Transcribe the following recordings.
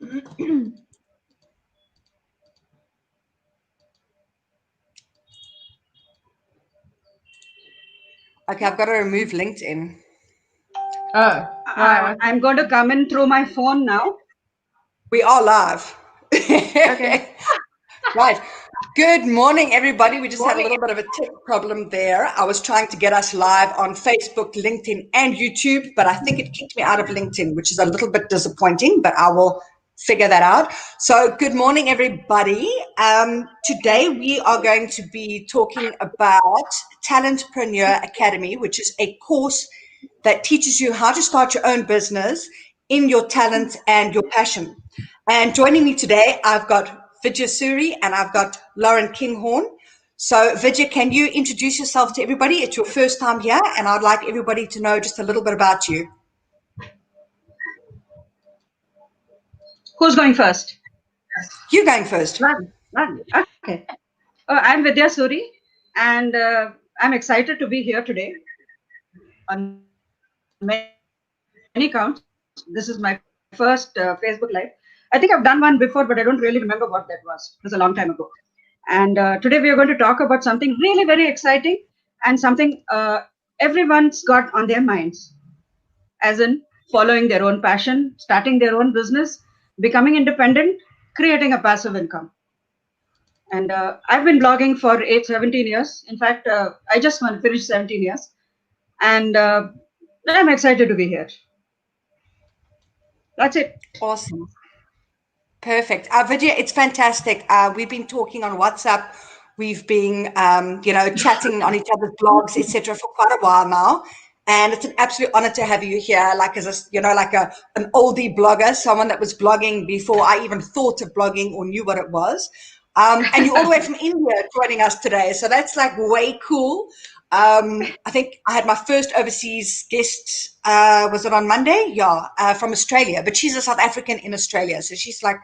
Okay, I've got to remove LinkedIn. Oh, wow. I'm going to come in through my phone now. We are live. Okay. Right. Good morning, everybody. We just had a little bit of a tech problem there. I was trying to get us live on Facebook, LinkedIn, and YouTube, but I think it kicked me out of LinkedIn, which is a little bit disappointing, but I will figure that out. So good morning, everybody. Today we are going to be talking about Talentpreneur Academy, which is a course that teaches you how to start your own business in your talent and your passion. And joining me today, I've got Vidya Sury and I've got Lauren Kinghorn. So Vidya, can you introduce yourself to everybody? It's your first time here and I'd like everybody to know just a little bit about you. Who's going first? You going first. Okay. I'm Vidya Sury and I'm excited to be here today. On many counts, this is my first Facebook Live. I think I've done one before, but I don't really remember what that was. It was a long time ago. And today we are going to talk about something really very exciting and something everyone's got on their minds, as in following their own passion, starting their own business, becoming independent, creating a passive income. And I've been blogging for 17 years. In fact, I just finished 17 years. And I'm excited to be here. That's it. Awesome. Perfect. Vidya, it's fantastic. We've been talking on WhatsApp. We've been, chatting on each other's blogs, etc., for quite a while now. And it's an absolute honor to have you here, like as a, an oldie blogger, someone that was blogging before I even thought of blogging or knew what it was. And you're all the way from India joining us today. So that's like way cool. I think I had my first overseas guest, was it on Monday? Yeah, from Australia, but she's a South African in Australia. So she's like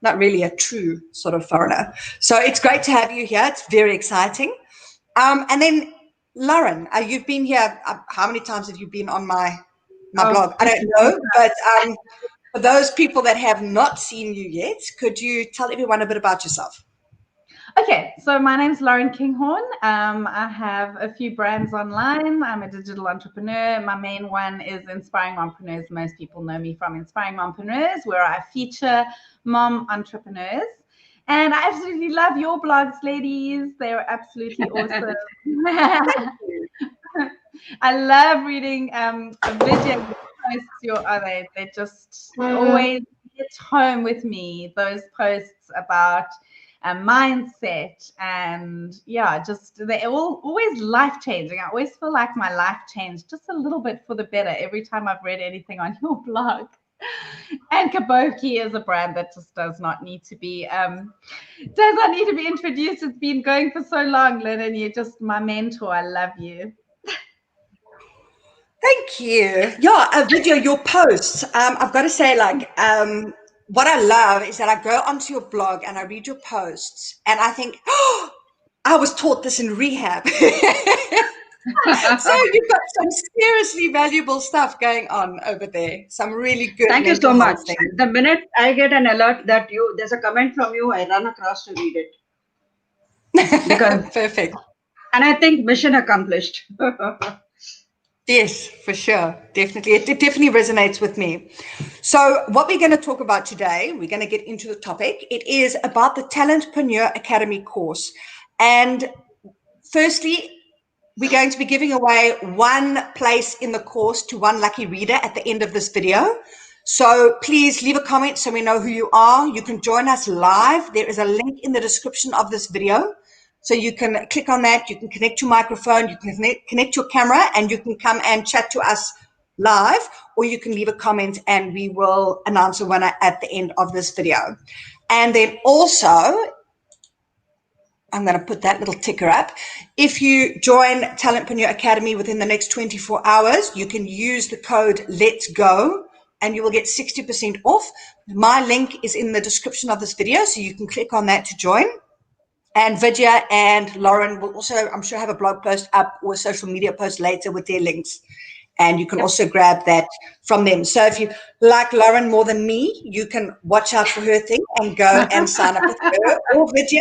not really a true sort of foreigner. So it's great to have you here. It's very exciting. And then Lauren, you've been here. How many times have you been on my blog? I don't know, but for those people that have not seen you yet, could you tell everyone a bit about yourself? Okay, so my name's Lauren Kinghorn. I have a few brands online. I'm a digital entrepreneur. My main one is Inspiring Mompreneurs. Most people know me from Inspiring Mompreneurs, where I feature mom entrepreneurs. And I absolutely love your blogs, ladies. They're absolutely awesome. I love reading Vidya posts. They just always hit home with me. Those posts about mindset and they're always life-changing. I always feel like my life changed just a little bit for the better every time I've read anything on your blog. And Kaboki is a brand that just does not need to be introduced. It's been going for so long, Lynn, and you're just my mentor. I love you. Thank you. Yeah, Vidya, your posts, I've got to say, what I love is that I go onto your blog and I read your posts and I think, oh, I was taught this in rehab. So you've got some seriously valuable stuff going on over there. Some really good. Thank you so much. The minute I get an alert that there's a comment from you, I run across to read it. Perfect. And I think mission accomplished. Yes, for sure. Definitely. It definitely resonates with me. So what we're going to talk about today, we're going to get into the topic. It is about the Talentpreneur Academy course. And firstly, we're going to be giving away one place in the course to one lucky reader at the end of this video. So please leave a comment so we know who you are. You can join us live. There is a link in the description of this video. So you can click on that, you can connect your microphone, you can connect your camera, and you can come and chat to us live, or you can leave a comment and we will announce a winner at the end of this video. And then also, I'm going to put that little ticker up. If you join Talentpreneur Academy within the next 24 hours, you can use the code Let's Go and you will get 60% off. My link is in the description of this video, so you can click on that to join. And Vidya and Lauren will also, I'm sure, have a blog post up or a social media post later with their links. And you can also grab that from them. So if you like Lauren more than me, you can watch out for her thing and go and sign up with her or Vidya.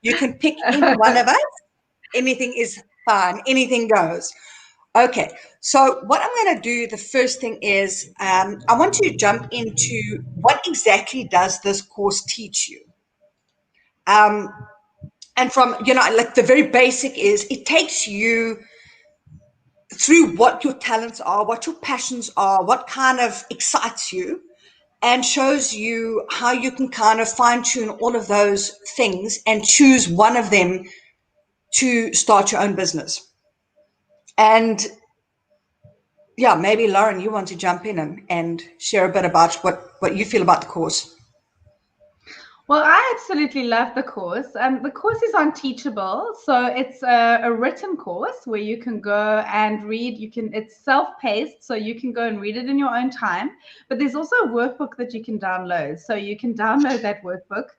You can pick any one of us. Anything is fine. Anything goes. Okay. So what I'm going to do, the first thing is I want to jump into what exactly does this course teach you? And from, like the very basic is it takes you through what your talents are, what your passions are, what kind of excites you, and shows you how you can kind of fine tune all of those things and choose one of them to start your own business. And yeah, maybe Lauren, you want to jump in and share a bit about what you feel about the course. Well, I absolutely love the course. The course is on Teachable, so it's a written course where you can go and read. It's self-paced, so you can go and read it in your own time. But there's also a workbook that you can download, so you can download that workbook.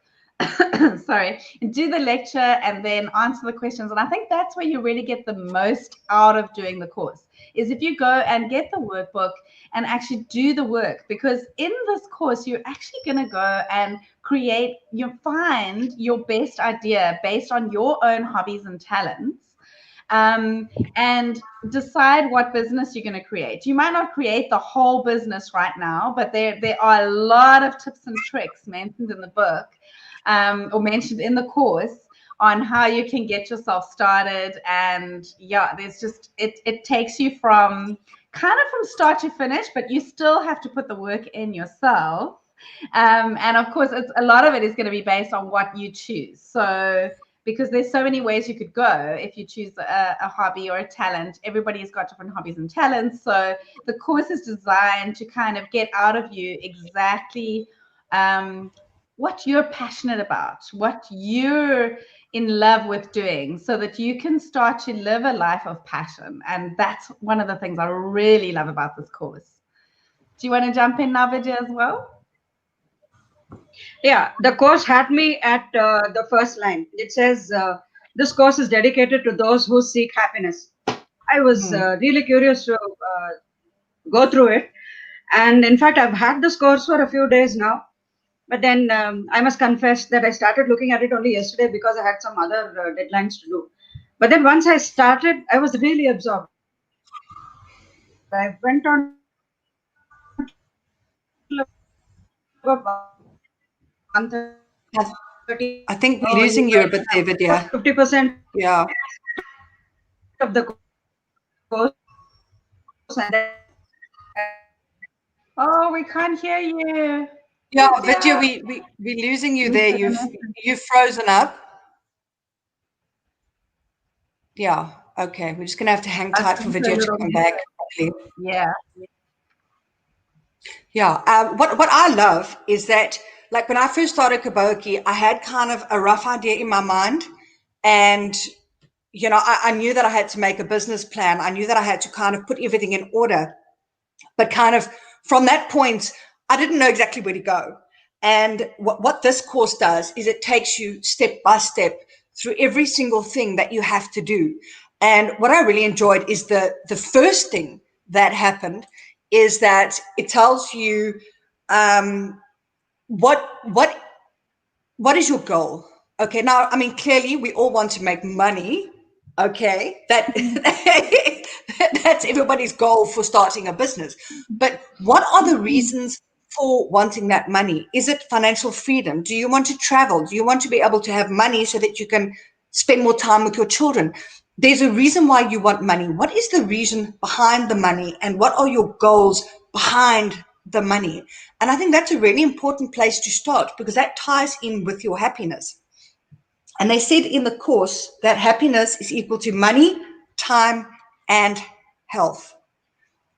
And do the lecture and then answer the questions. And I think that's where you really get the most out of doing the course, is if you go and get the workbook and actually do the work. Because in this course, you're actually going to go and find your best idea based on your own hobbies and talents. And decide what business you're going to create. You might not create the whole business right now, but there are a lot of tips and tricks mentioned in the book, or mentioned in the course, on how you can get yourself started. And yeah, there's just, it takes you from start to finish, but you still have to put the work in yourself. And of course, a lot of it is going to be based on what you choose. So, because there's so many ways you could go if you choose a hobby or a talent. Everybody's got different hobbies and talents. So the course is designed to kind of get out of you exactly what you're passionate about, what you're in love with doing, so that you can start to live a life of passion. And that's one of the things I really love about this course. Do you want to jump in now, Vidya, as well? Yeah, the course had me at the first line. It says, this course is dedicated to those who seek happiness. I was really curious to go through it. And in fact, I've had this course for a few days now. But then I must confess that I started looking at it only yesterday because I had some other deadlines to do. But then once I started, I was really absorbed. I went on I think we're losing you a bit there, Vidya. 50%. Yeah. Of the course. Oh, we can't hear you. Yeah, Vidya, we're losing you there. You've frozen up. Yeah. Okay. We're just gonna have to hang tight for Vidya to come back. Yeah. Yeah. What I love is that, like, when I first started Kaboki, I had kind of a rough idea in my mind, and I knew that I had to make a business plan. I knew that I had to kind of put everything in order, but kind of from that point, I didn't know exactly where to go. And what this course does is it takes you step by step through every single thing that you have to do. And what I really enjoyed is the first thing that happened is that it tells you what is your goal. Okay, now, I mean, clearly we all want to make money. Okay, that's everybody's goal for starting a business. But what are the reasons for wanting that money? Is it financial freedom? Do you want to travel? Do you want to be able to have money so that you can spend more time with your children? There's a reason why you want money. What is the reason behind the money, and what are your goals behind the money? And I think that's a really important place to start, because that ties in with your happiness. And they said in the course that happiness is equal to money, time, and health.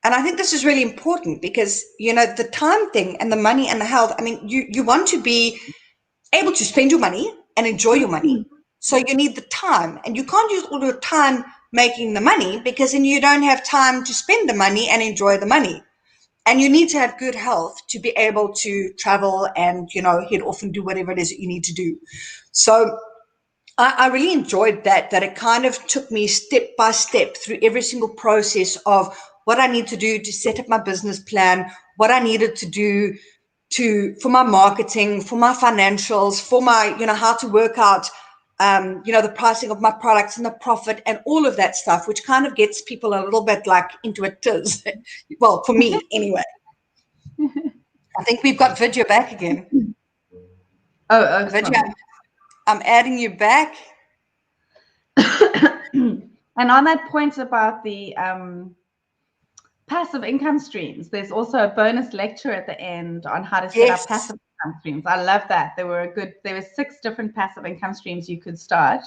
And I think this is really important because, the time thing and the money and the health, I mean, you want to be able to spend your money and enjoy your money. So you need the time, and you can't use all your time making the money, because then you don't have time to spend the money and enjoy the money. And you need to have good health to be able to travel and, head off and do whatever it is that you need to do. So I really enjoyed that it kind of took me step by step through every single process of what I need to do to set up my business plan, what I needed to do for my marketing, for my financials, for my, how to work out, the pricing of my products and the profit and all of that stuff, which kind of gets people a little bit like into a tiz. Well, for me anyway. I think we've got Vidya back again. Oh, Vidya, I'm adding you back. And on that point about the passive income streams, there's also a bonus lecture at the end on how to set up passive income streams. I love that. There were 6 different passive income streams you could start.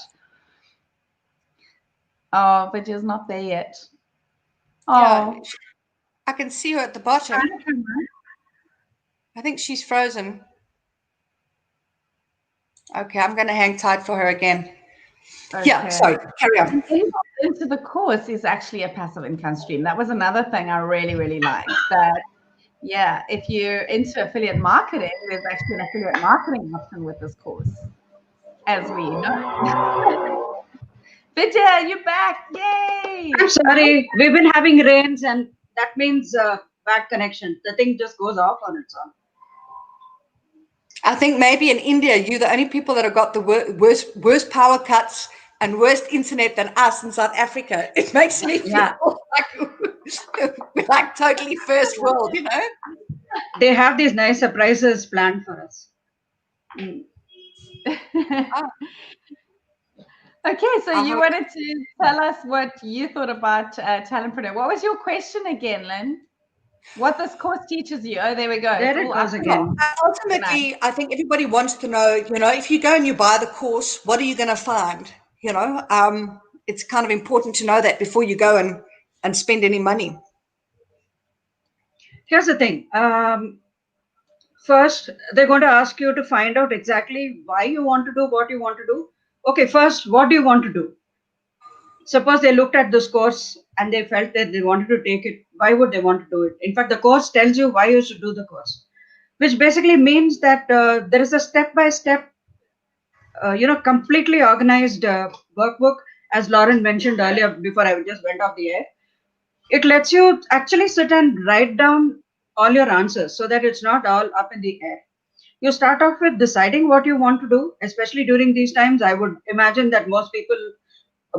Oh, Vidya's not there yet. Oh, yeah, I can see her at the bottom. I think she's frozen. Okay, I'm going to hang tight for her again. Okay. Yeah, sorry, carry on. Into the course is actually a passive income stream. That was another thing I really, really liked. That, yeah, if you're into affiliate marketing, there's actually an affiliate marketing option with this course, as we know. Vidya, you're back. Yay! I'm sorry. We've been having rains, and that means bad connection. The thing just goes off on its own. I think maybe in India, you're the only people that have got the worst power cuts and worst internet than us in South Africa. It makes me feel like totally first world, They have these nice surprises planned for us. Okay, so you wanted to tell us what you thought about Talentpreneur. What was your question again, Lynn? What this course teaches you? Oh, there we go. There it goes again. Ultimately, I think everybody wants to know, if you go and you buy the course, what are you going to find? It's kind of important to know that before you go and spend any money. Here's the thing. First, they're going to ask you to find out exactly why you want to do what you want to do. Okay, first, what do you want to do? Suppose they looked at this course and they felt that they wanted to take it. Why would they want to do it? In fact, the course tells you why you should do the course, which basically means that there is a step-by-step, completely organized workbook, as Lauren mentioned earlier before I just went off the air. It lets you actually sit and write down all your answers so that it's not all up in the air. You start off with deciding what you want to do, especially during these times. I would imagine that most people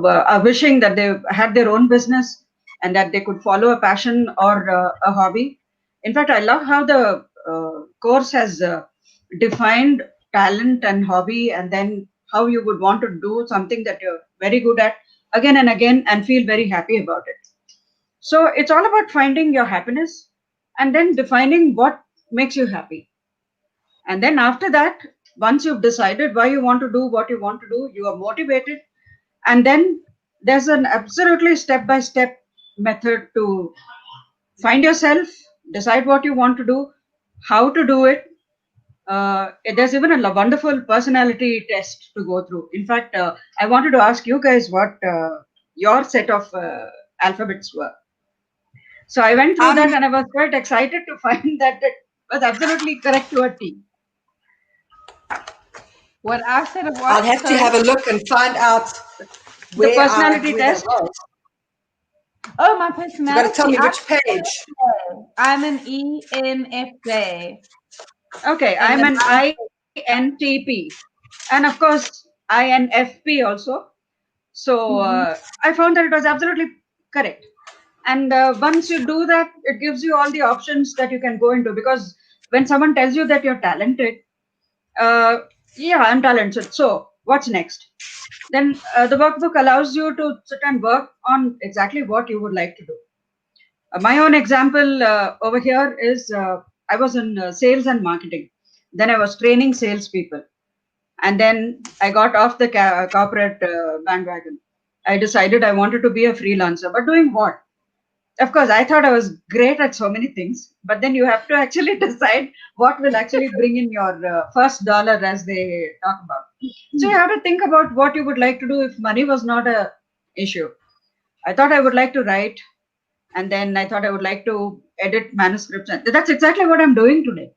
are wishing that they had their own business and that they could follow a passion or a hobby. In fact, I love how the course has defined talent and hobby, and then how you would want to do something that you're very good at again and again and feel very happy about it. So it's all about finding your happiness and then defining what makes you happy. And then after that, once you've decided why you want to do what you want to do, you are motivated. And then there's an absolutely step-by-step method to find yourself, decide what you want to do, how to do it. There's even a wonderful personality test to go through. In fact, I wanted to ask you guys what your set of alphabets were. So I went through that and I was quite excited to find that it was absolutely correct to a T. What I said of what? I'll have to have a look and find out the personality test. Oh, my personality. You got to tell me which page. I'm an ENFJ. Okay, I'm an INTP, and of course INFP also. So I found that it was absolutely correct. And once you do that, it gives you all the options that you can go into, because when someone tells you that you're talented, yeah, I'm talented. So what's next? Then the workbook allows you to sit and work on exactly what you would like to do. My own example over here is I was in sales and marketing. Then I was training salespeople. And then I got off the corporate bandwagon. I decided I wanted to be a freelancer, but doing what? Of course, I thought I was great at so many things, but then you have to actually decide what will actually bring in your first dollar, as they talk about. So you have to think about what you would like to do if money was not a issue. I thought I would like to write, and then I thought I would like to edit manuscripts. And that's exactly what I'm doing today.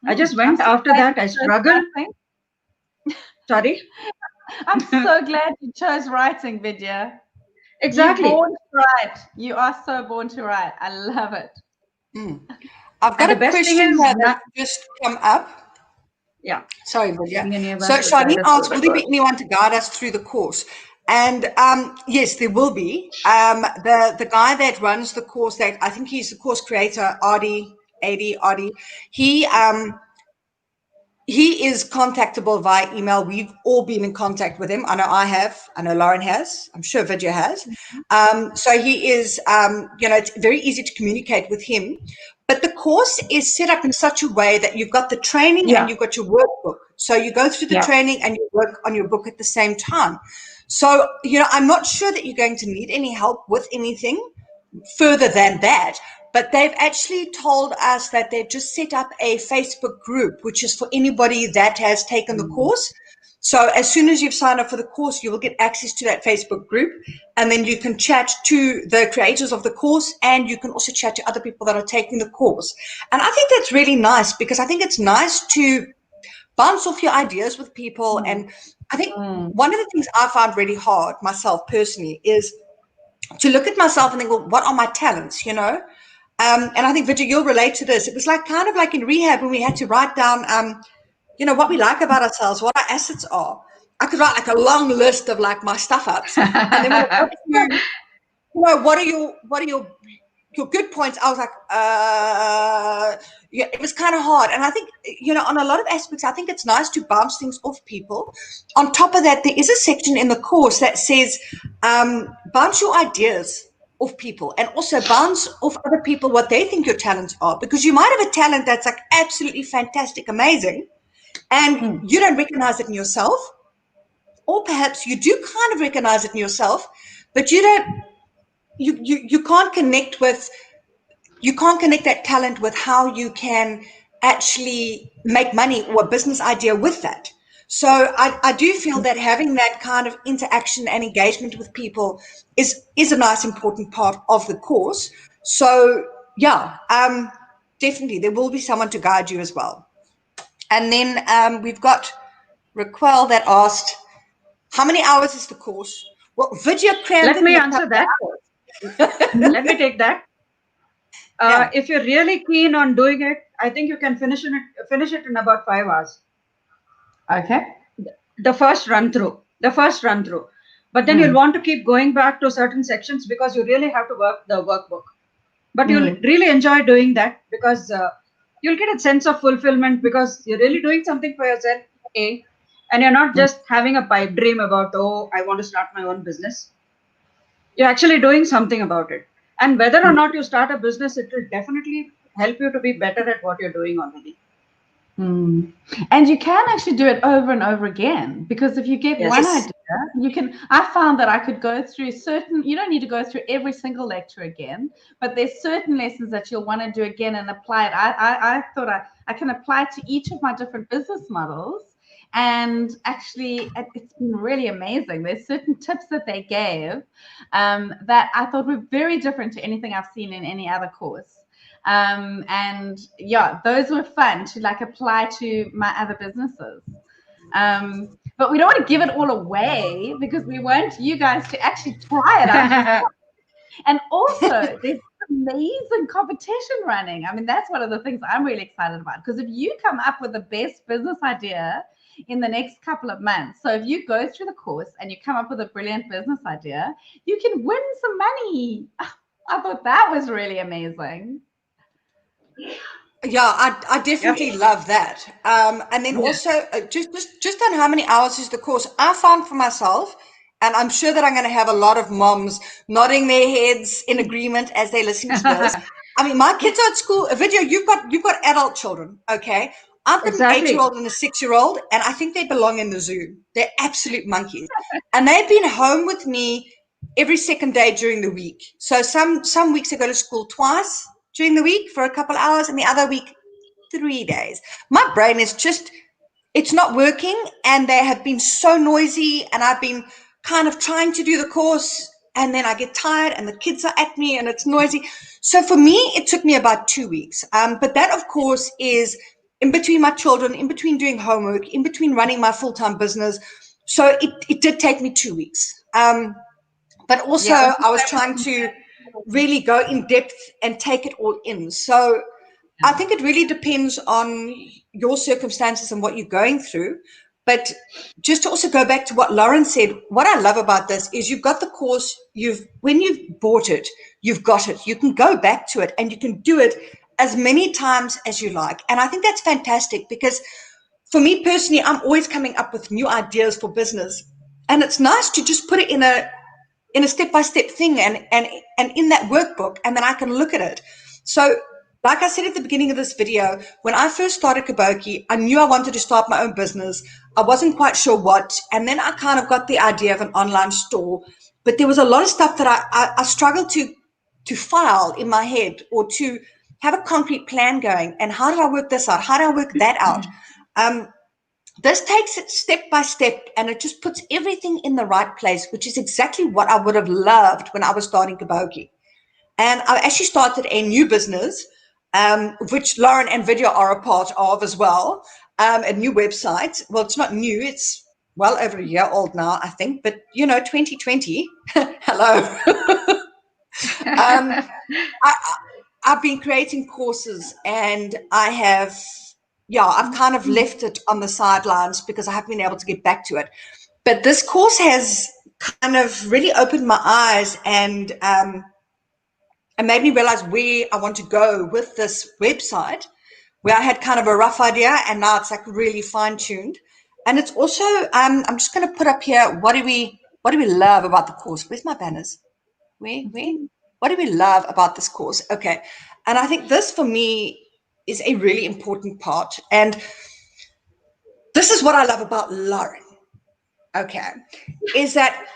I just went after that. I struggled. Sorry? I'm so glad you chose writing, Vidya. Exactly. You're born to write. You are so born to write. I love it. I've got And a question that just come up. Yeah. Sorry, Vidya. So Charlene asked, will there be anyone to guide us through the course? And yes, there will be. The guy that runs the course, that I think he's the course creator, Adi, he is contactable via email. We've all been in contact with him. I know I have. I know Lauren has. I'm sure Vidya has. So he is, it's very easy to communicate with him. But the course is set up in such a way that you've got the training and you've got your workbook. So you go through the training and you work on your book at the same time. So, I'm not sure that you're going to need any help with anything further than that. But they've actually told us that they've just set up a Facebook group, which is for anybody that has taken the course. So as soon as you've signed up for the course, you will get access to that Facebook group, and then you can chat to the creators of the course, and you can also chat to other people that are taking the course. And I think that's really nice, because I think it's nice to bounce off your ideas with people. And I think one of the things I found really hard myself personally is to look at myself and think, well, what are my talents, And I think, Vidya, you'll relate to this. It was kind of like in rehab when we had to write down, what we like about ourselves, what our assets are. I could write a long list of my stuff ups, and then when it got to, what are your good points? I was like, it was kind of hard. And I think, on a lot of aspects, I think it's nice to bounce things off people. On top of that, there is a section in the course that says, bounce your ideas off people, and also bounce off other people what they think your talents are, because you might have a talent that's absolutely fantastic, amazing, and you don't recognize it in yourself, or perhaps you do kind of recognize it in yourself, but you can't connect that talent with how you can actually make money or a business idea with that. So I do feel that having that kind of interaction and engagement with people is a nice, important part of the course. So definitely there will be someone to guide you as well. And then we've got Raquel that asked, how many hours is the course? Well, Vidya crammed. Let me answer that. Let me take that. If you're really keen on doing it, I think you can finish it in about 5 hours. Okay. The first run through. But then you'll want to keep going back to certain sections, because you really have to work the workbook. But you'll really enjoy doing that, because you'll get a sense of fulfillment, because you're really doing something for yourself, and you're not just having a pipe dream about, I want to start my own business. You're actually doing something about it. And whether or not you start a business, it will definitely help you to be better at what you're doing already. And you can actually do it over and over again, because if you get one idea, I found that I could go through you don't need to go through every single lecture again, but there's certain lessons that you'll want to do again and apply it. I thought I can apply it to each of my different business models. And actually, it's been really amazing. There's certain tips that they gave that I thought were very different to anything I've seen in any other course. Those were fun to apply to my other businesses. But we don't want to give it all away, because we want you guys to actually try it out. And also, there's amazing competition running. I mean, that's one of the things I'm really excited about, because if you come up with the best business idea in the next couple of months, so if you go through the course and you come up with a brilliant business idea, you can win some money. I thought that was really amazing. Yeah, I definitely love that. And then also, just on how many hours is the course, I found for myself, and I'm sure that I'm going to have a lot of moms nodding their heads in agreement as they listen to this. I mean, my kids are at school. Vidya, you've got adult children, okay? I've got an 8-year-old and a 6-year-old, and I think they belong in the zoo. They're absolute monkeys. And they've been home with me every second day during the week. So some weeks I go to school twice during the week for a couple hours, and the other week 3 days. My brain is it's not working, and they have been so noisy, and I've been kind of trying to do the course, and then I get tired and the kids are at me and it's noisy. So for me, it took me about 2 weeks. But that, of course, is in between my children, in between doing homework, in between running my full-time business. So it did take me 2 weeks. But but also I was trying to really go in depth and take it all in. So I think it really depends on your circumstances and what you're going through. But just to also go back to what Lauren said, what I love about this is you've got the course, when you've bought it, you've got it. You can go back to it and you can do it as many times as you like. And I think that's fantastic, because for me personally, I'm always coming up with new ideas for business. And it's nice to just put it in a step-by-step thing and in that workbook, and then I can look at it. So like I said at the beginning of this video, when I first started Kaboki, I knew I wanted to start my own business. I wasn't quite sure what, and then I kind of got the idea of an online store, but there was a lot of stuff that I struggled to file in my head, or to have a concrete plan going. And how do I work this out? How do I work that out? This takes it step by step, and it just puts everything in the right place, which is exactly what I would have loved when I was starting Kaboki. And I actually started a new business, which Lauren and Vidya are a part of as well, a new website. Well, it's not new. It's well over a year old now, I think. But, 2020, hello. I've been creating courses, and I've kind of left it on the sidelines because I haven't been able to get back to it. But this course has kind of really opened my eyes and made me realize where I want to go with this website, where I had kind of a rough idea, and now it's like really fine-tuned. And it's also, I'm just going to put up here, what do we love about the course? Where's my banners? Where? What do we love about this course? Okay. And I think this for me is a really important part. And this is what I love about Lauren. Okay. Is that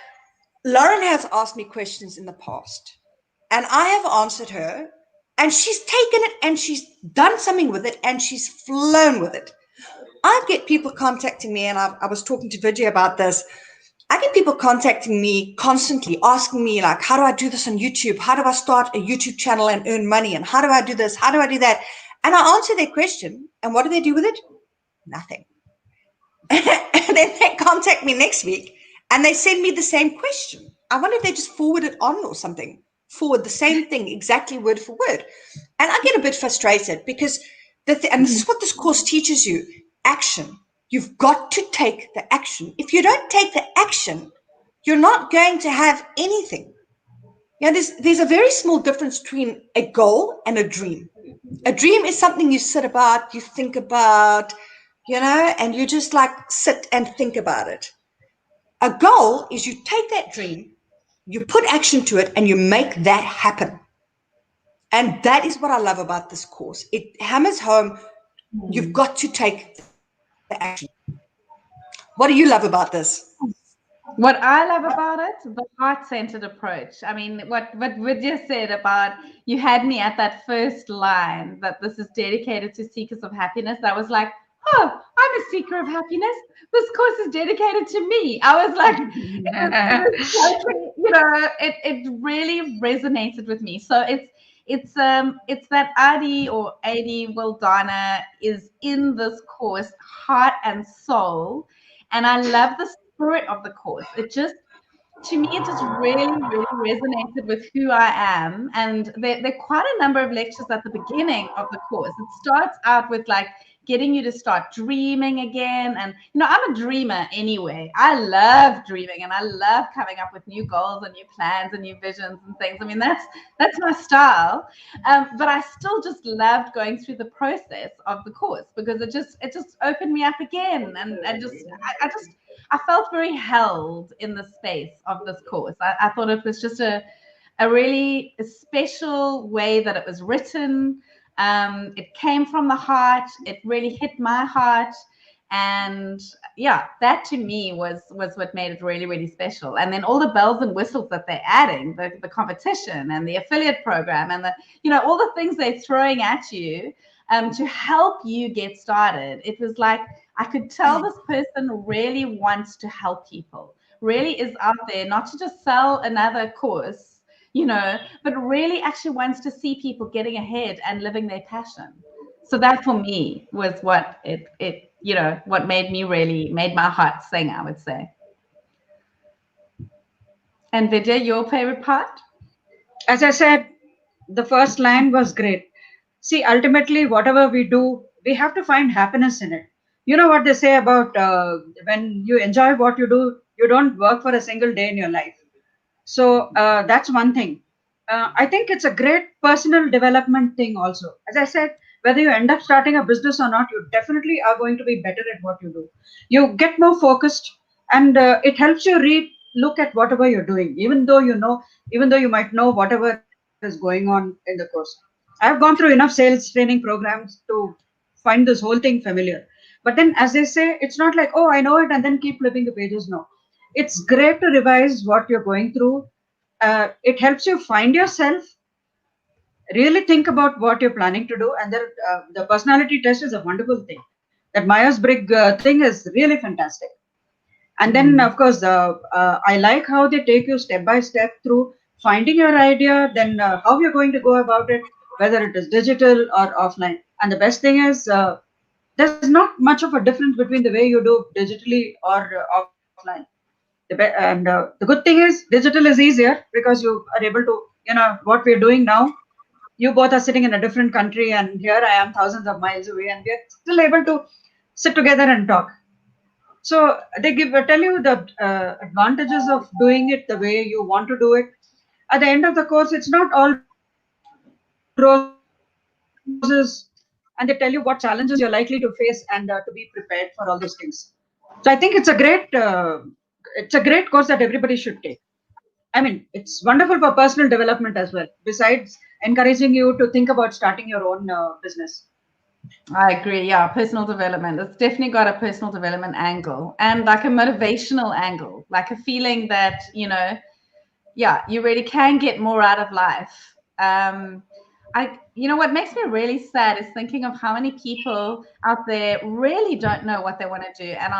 Lauren has asked me questions in the past, and I have answered her, and she's taken it and she's done something with it, and she's flown with it. I get people contacting me, and I was talking to Vidya about this. I get people contacting me constantly, asking me, like, how do I do this on YouTube? How do I start a YouTube channel and earn money? And how do I do this? How do I do that? And I answer their question, and what do they do with it? Nothing. And then they contact me next week, and they send me the same question. I wonder if they just forward it on or something. Forward the same thing, exactly word for word. And I get a bit frustrated because, and this is what this course teaches you, action. You've got to take the action. If you don't take the action, you're not going to have anything. There's a very small difference between a goal and a dream. A dream is something you sit about, you think about, and you just like sit and think about it. A goal is you take that dream, you put action to it, and you make that happen. And that is what I love about this course. It hammers home, you've got to take the action. What do you love about this? What I love about it, the heart-centered approach. I mean, what Vidya said about, you had me at that first line, that this is dedicated to seekers of happiness. I was like, oh, I'm a seeker of happiness. This course is dedicated to me. I was like, it really resonated with me. So it's that Adi or Adi Wildana is in this course, heart and soul. And I love the spirit of the course. To me, it just really, really resonated with who I am. And there are quite a number of lectures at the beginning of the course. It starts out with like getting you to start dreaming again. And, I'm a dreamer anyway. I love dreaming, and I love coming up with new goals and new plans and new visions and things. I mean, that's my style. But I still just loved going through the process of the course, because it just opened me up again. And I felt very held in the space of this course. I thought it was just a really special way that it was written. It came from the heart. It really hit my heart. And yeah, that to me was what made it really, really special. And then all the bells and whistles that they're adding, the competition and the affiliate program and all the things they're throwing at you to help you get started. It was like, I could tell this person really wants to help people, really is out there not to just sell another course, but really actually wants to see people getting ahead and living their passion. So that for me was what what made my heart sing, I would say. And Vidya, your favorite part? As I said, the first line was great. See, ultimately, whatever we do, we have to find happiness in it. You know what they say about when you enjoy what you do, you don't work for a single day in your life. So that's one thing. I think it's a great personal development thing also. As I said, whether you end up starting a business or not, you definitely are going to be better at what you do. You get more focused, and it helps you look at whatever you're doing, even though you might know whatever is going on in the course. I've gone through enough sales training programs to find this whole thing familiar. But then, as they say, it's not like, oh, I know it and then keep flipping the pages. No, it's great to revise what you're going through. It helps you find yourself, really think about what you're planning to do, and the personality test is a wonderful thing. That Myers-Briggs thing is really fantastic. And then, of course, I like how they take you step by step through finding your idea, then how you're going to go about it, whether it is digital or offline. And the best thing is, there's not much of a difference between the way you do digitally or offline. The good thing is, digital is easier because you are able to, what we're doing now. You both are sitting in a different country, and here I am thousands of miles away, and we're still able to sit together and talk. So they tell you the advantages of doing it the way you want to do it. At the end of the course, it's not all roses, and they tell you what challenges you're likely to face and to be prepared for all those things. So I think it's a great course that everybody should take. I mean, it's wonderful for personal development as well. Besides encouraging you to think about starting your own business. I agree. Yeah, personal development. It's definitely got a personal development angle and like a motivational angle, like a feeling that, you really can get more out of life. What makes me really sad is thinking of how many people out there really don't know what they want to do. And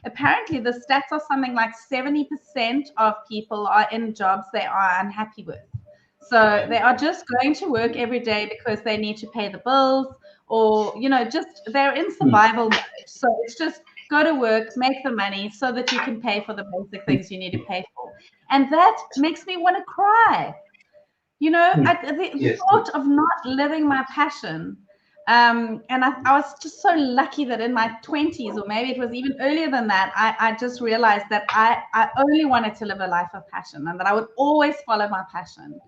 apparently the stats are something like 70% of people are in jobs they are unhappy with. So they are just going to work every day because they need to pay the bills, or, just they're in survival mode. So it's just go to work, make the money so that you can pay for the basic things you need to pay for. And that makes me want to cry. The thought of not living my passion. And I was just so lucky that in my 20s, or maybe it was even earlier than that, I just realized that I only wanted to live a life of passion and that I would always follow my passion.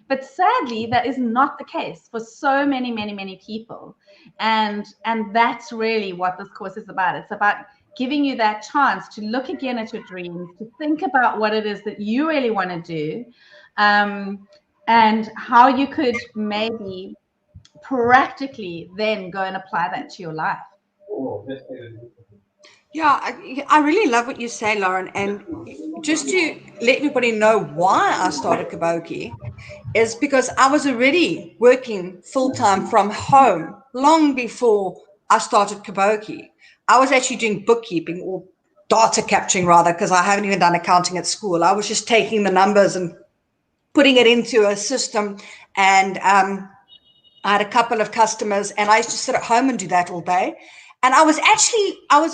But sadly, that is not the case for so many, many, many people. And that's really what this course is about. It's about giving you that chance to look again at your dreams, to think about what it is that you really want to do, and how you could maybe practically then go and apply that to your life. Yeah, I really love what you say, Lauren. And just to let everybody know why I started Kaboki is because I was already working full-time from home long before I started Kaboki. I was actually doing bookkeeping, or data capturing rather, because I haven't even done accounting at school. I was just taking the numbers and putting it into a system. And I had a couple of customers, and I used to sit at home and do that all day. And I was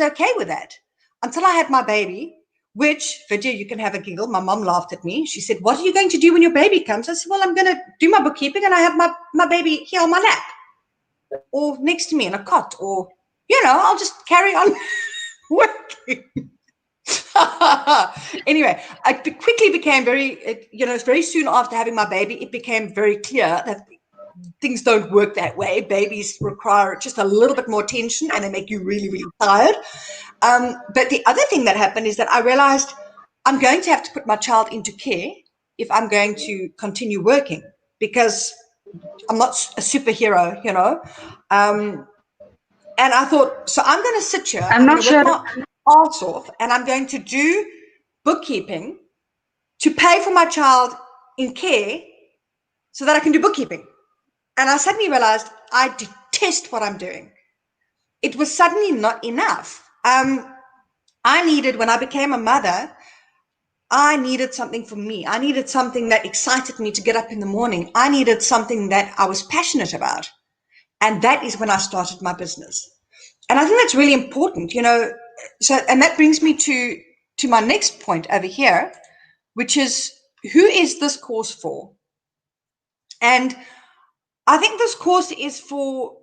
okay with that until I had my baby, which, Vidya, you can have a giggle. My mom laughed at me. She said, "What are you going to do when your baby comes?" I said, "Well, I'm going to do my bookkeeping, and I have my baby here on my lap or next to me in a cot, or, I'll just carry on working." Anyway, I quickly became very soon after having my baby, it became very clear that things don't work that way. Babies require just a little bit more attention, and they make you really, really tired. But the other thing that happened is that I realized I'm going to have to put my child into care if I'm going to continue working, because I'm not a superhero, and I thought, so I'm going to sit here. I'm not sure. Work my arse off, and I'm going to do bookkeeping to pay for my child in care so that I can do bookkeeping. And I suddenly realized I detest what I'm doing. It was suddenly not enough. When I became a mother, I needed something for me. I needed something that excited me to get up in the morning. I needed something that I was passionate about. And that is when I started my business. And I think that's really important, So, and that brings me to my next point over here, which is, who is this course for? And I think this course is for,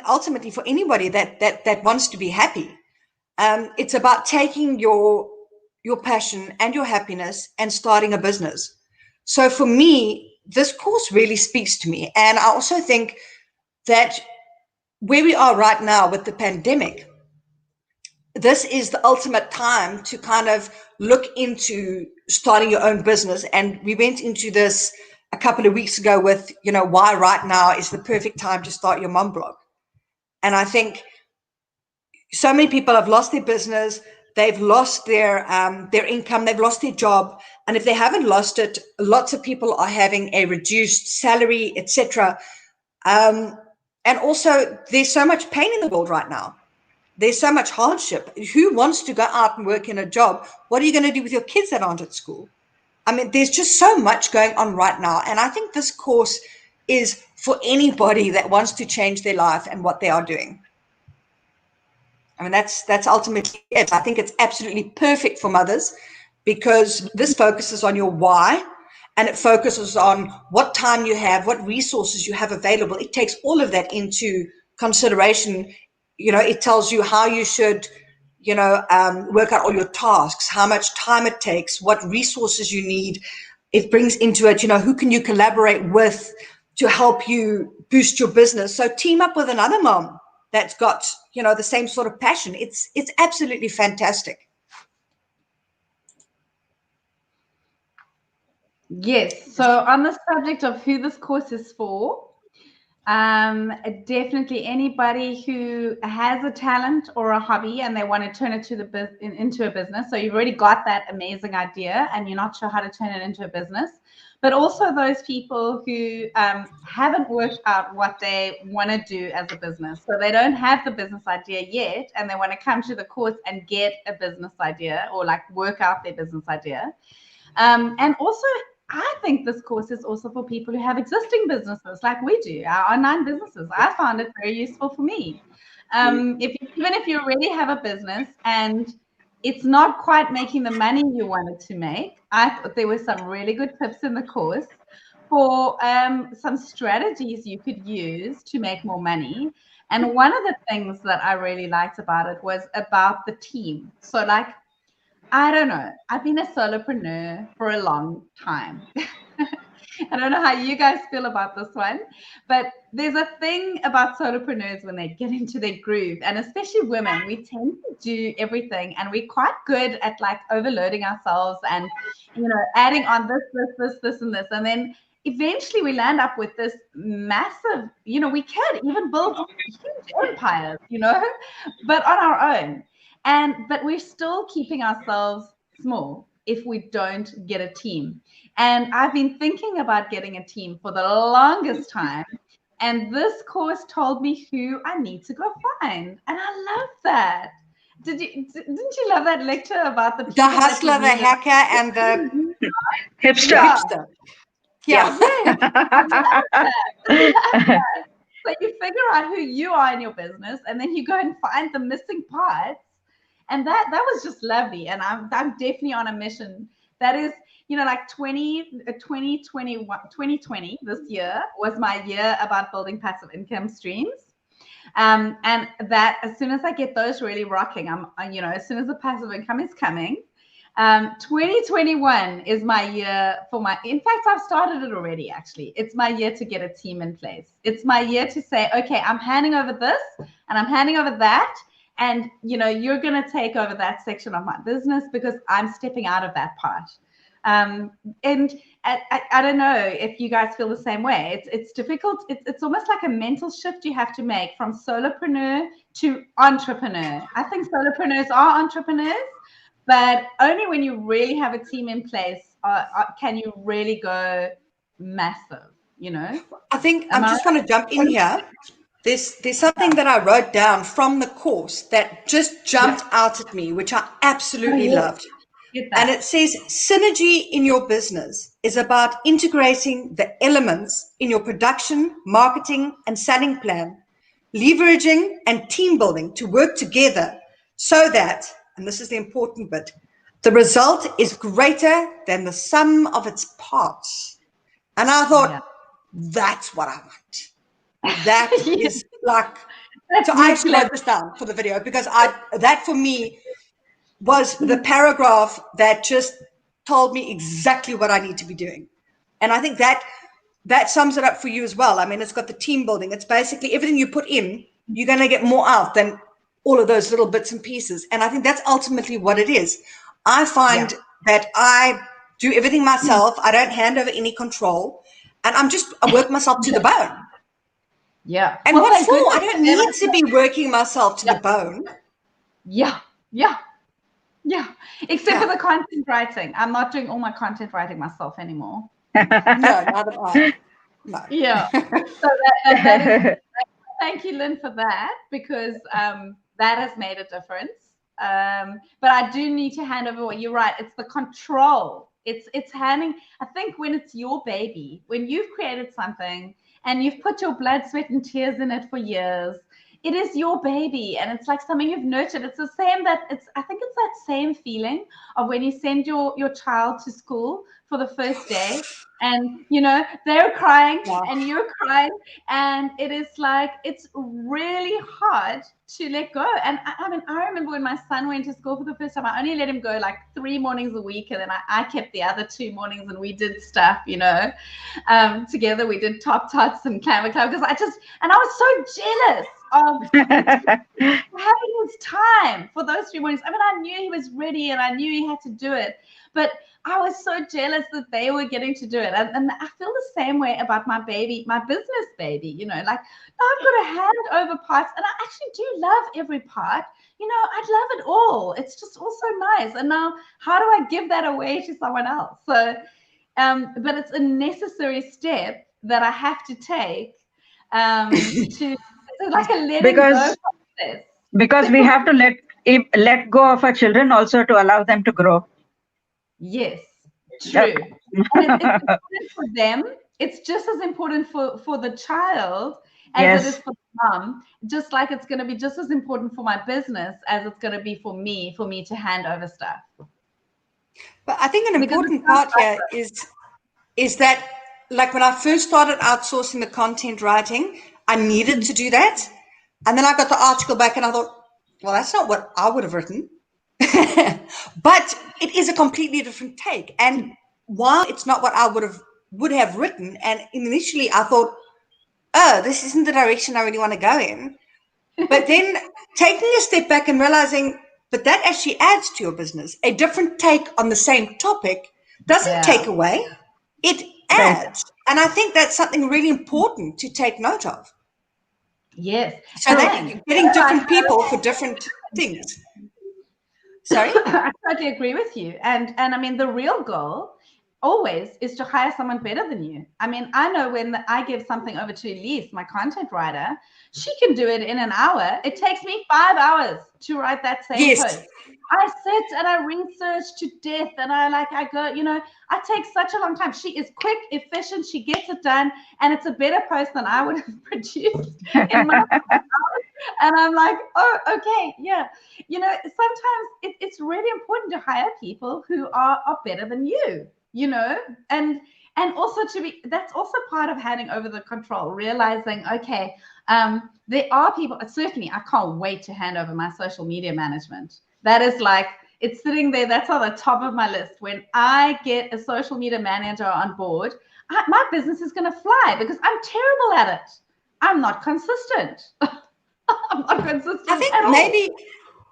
ultimately for anybody that wants to be happy. It's about taking your passion and your happiness and starting a business. So for me, this course really speaks to me. And I also think that where we are right now with the pandemic, this is the ultimate time to kind of look into starting your own business. And we went into this a couple of weeks ago with, why right now is the perfect time to start your mom blog. And I think so many people have lost their business, they've lost their income, they've lost their job. And if they haven't lost it, lots of people are having a reduced salary, etc. And also there's so much pain in the world right now. There's so much hardship. Who wants to go out and work in a job? What are you going to do with your kids that aren't at school? There's just so much going on right now. And I think this course is for anybody that wants to change their life and what they are doing. That's ultimately it. I think it's absolutely perfect for mothers because this focuses on your why, and it focuses on what time you have, what resources you have available. It takes all of that into consideration. It tells you how you should, work out all your tasks, how much time it takes, what resources you need. It brings into it, who can you collaborate with to help you boost your business. So team up with another mom that's got, the same sort of passion. It's absolutely fantastic. Yes. So on the subject of who this course is for, definitely anybody who has a talent or a hobby and they want to turn it into a business. So you've already got that amazing idea and you're not sure how to turn it into a business. But also those people who haven't worked out what they want to do as a business. So they don't have the business idea yet and they want to come to the course and get a business idea or like work out their business idea. And also, I think this course is also for people who have existing businesses like we do, our online businesses. I found it very useful for me. Even if you already have a business and it's not quite making the money you wanted to make, I thought there were some really good tips in the course for some strategies you could use to make more money. And one of the things that I really liked about it was about the team. So like, I don't know. I've been a solopreneur for a long time. I don't know how you guys feel about this one, but there's a thing about solopreneurs when they get into their groove, and especially women, we tend to do everything and we're quite good at like overloading ourselves and, adding on this, and this. And then eventually we land up with this massive, we can even build huge empires, but on our own. But we're still keeping ourselves small if we don't get a team. And I've been thinking about getting a team for the longest time. And this course told me who I need to go find. And I love that. Didn't you love that lecture about the hustler, the hacker, and the hipster? Yeah. So you figure out who you are in your business, and then you go and find the missing parts. And that was just lovely. And I'm definitely on a mission. That is, like 2020, this year was my year about building passive income streams. And that as soon as I get those really rocking, as soon as the passive income is coming, 2021 is my year in fact, I've started it already, actually. It's my year to get a team in place. It's my year to say, okay, I'm handing over this and I'm handing over that. And, you're going to take over that section of my business because I'm stepping out of that part. And I don't know if you guys feel the same way. It's difficult. It's almost like a mental shift you have to make from solopreneur to entrepreneur. I think solopreneurs are entrepreneurs, but only when you really have a team in place can you really go massive, I think I just want to jump in here. There's something that I wrote down from the course that just jumped out at me, which I absolutely loved. And it says, synergy in your business is about integrating the elements in your production, marketing, and selling plan, leveraging and team building to work together so that, and this is the important bit, the result is greater than the sum of its parts. And I thought, that's what I want. That is like, so I actually wrote this down for the video because that for me was the paragraph that just told me exactly what I need to be doing. And I think that sums it up for you as well. I mean, it's got the team building. It's basically everything you put in, you're going to get more out than all of those little bits and pieces. And I think that's ultimately what it is. I find that I do everything myself. I don't hand over any control. And I work myself to the bone. Yeah. And what for? I don't need to be working myself to the bone. Yeah. Except for the content writing. I'm not doing all my content writing myself anymore. No, neither am I. No. Yeah. So that is, thank you, Lynne, for that, because that has made a difference. But I do need to hand over. You're right. It's the control. It's handing. I think when it's your baby, when you've created something and you've put your blood, sweat, and tears in it for years, it is your baby, and it's like something you've nurtured. It's the same I think it's that same feeling of when you send your child to school for the first day, and they're crying and you're crying, and it is like it's really hard to let go. And I mean, I remember when my son went to school for the first time, I only let him go like 3 mornings a week, and then I kept the other 2 mornings, and we did stuff, together. We did top tots and climber club because I was so jealous of having his time for those 3 mornings. I mean, I knew he was ready and I knew he had to do it, but I was so jealous that they were getting to do it. And I feel the same way about my baby, my business baby, like I've got to hand over parts, and I actually do love every part. I love it all. It's just also nice. And now how do I give that away to someone else? So, but it's a necessary step that I have to take to like a letting go process. Because we have to let go of our children also to allow them to grow. Yes, true. And it's important for them. It's just as important for the child as it is for the mom. Just like it's going to be just as important for my business as it's going to be for me to hand over stuff. But I think an important part here is that, like when I first started outsourcing the content writing, I needed to do that. And then I got the article back and I thought, well, that's not what I would have written. But it is a completely different take. And while it's not what I would have written, and initially I thought, oh, this isn't the direction I really want to go in. But then taking a step back and realizing, but that actually adds to your business. A different take on the same topic doesn't take away, it adds. And I think that's something really important to take note of. Yes. So that you're getting different people for different things. Sorry? I totally agree with you. And I mean, the real goal always is to hire someone better than you. I mean, I know when I give something over to Elise, my content writer, she can do it in an hour. It takes me 5 hours to write that same post. I sit and I research to death, and I go, I take such a long time. She is quick, efficient, she gets it done, and it's a better post than I would have produced in my hours. And I'm like, oh, okay, yeah. Sometimes it's really important to hire people who are better than you, and also that's also part of handing over the control, realizing, okay, there are people, certainly I can't wait to hand over my social media management. That is like, it's sitting there. That's on the top of my list. When I get a social media manager on board, my business is going to fly because I'm terrible at it. I'm not consistent. I'm not consistent. I think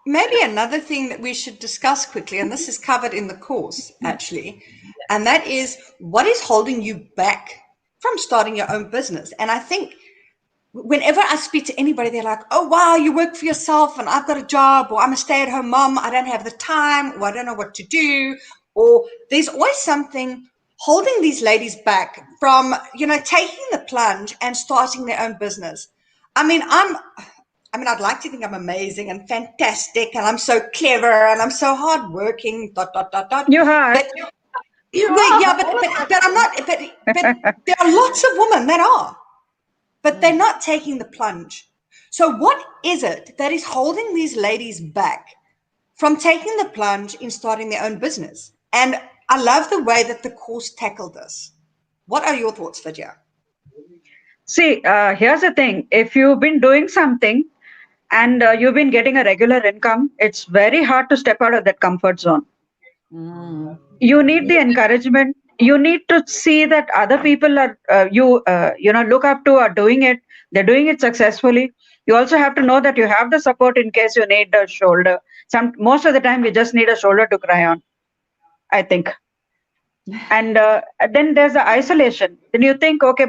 maybe another thing that we should discuss quickly, and this is covered in the course actually, and that is what is holding you back from starting your own business. And I think whenever I speak to anybody, they're like, oh, wow, you work for yourself and I've got a job, or I'm a stay-at-home mom, I don't have the time, or I don't know what to do, or there's always something holding these ladies back from, taking the plunge and starting their own business. I mean, I'd like to think I'm amazing and fantastic and I'm so clever and I'm so hardworking, ... You are. But I'm not, but there are lots of women that are. But they're not taking the plunge. So what is it that is holding these ladies back from taking the plunge in starting their own business. And I love the way that the course tackled this. What are your thoughts, Vidya? See, here's the thing. If you've been doing something and you've been getting a regular income, it's very hard to step out of that comfort zone. You need the encouragement. You need to see that other people are look up to are doing it. They're doing it successfully. You also have to know that you have the support in case you need a shoulder. Most of the time, we just need a shoulder to cry on, I think. And then there's the isolation. Then you think, okay,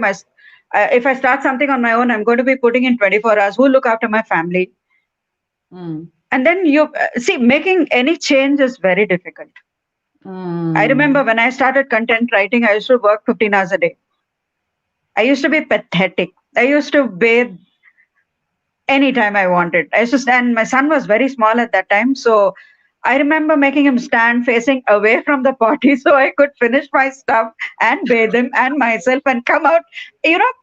if I start something on my own, I'm going to be putting in 24 hours. Who look after my family? And then you see, making any change is very difficult. I remember when I started content writing, I used to work 15 hours a day. I used to be pathetic. I used to bathe anytime I wanted. I used to stand, my son was very small at that time. So I remember making him stand facing away from the potty so I could finish my stuff and bathe him and myself and come out,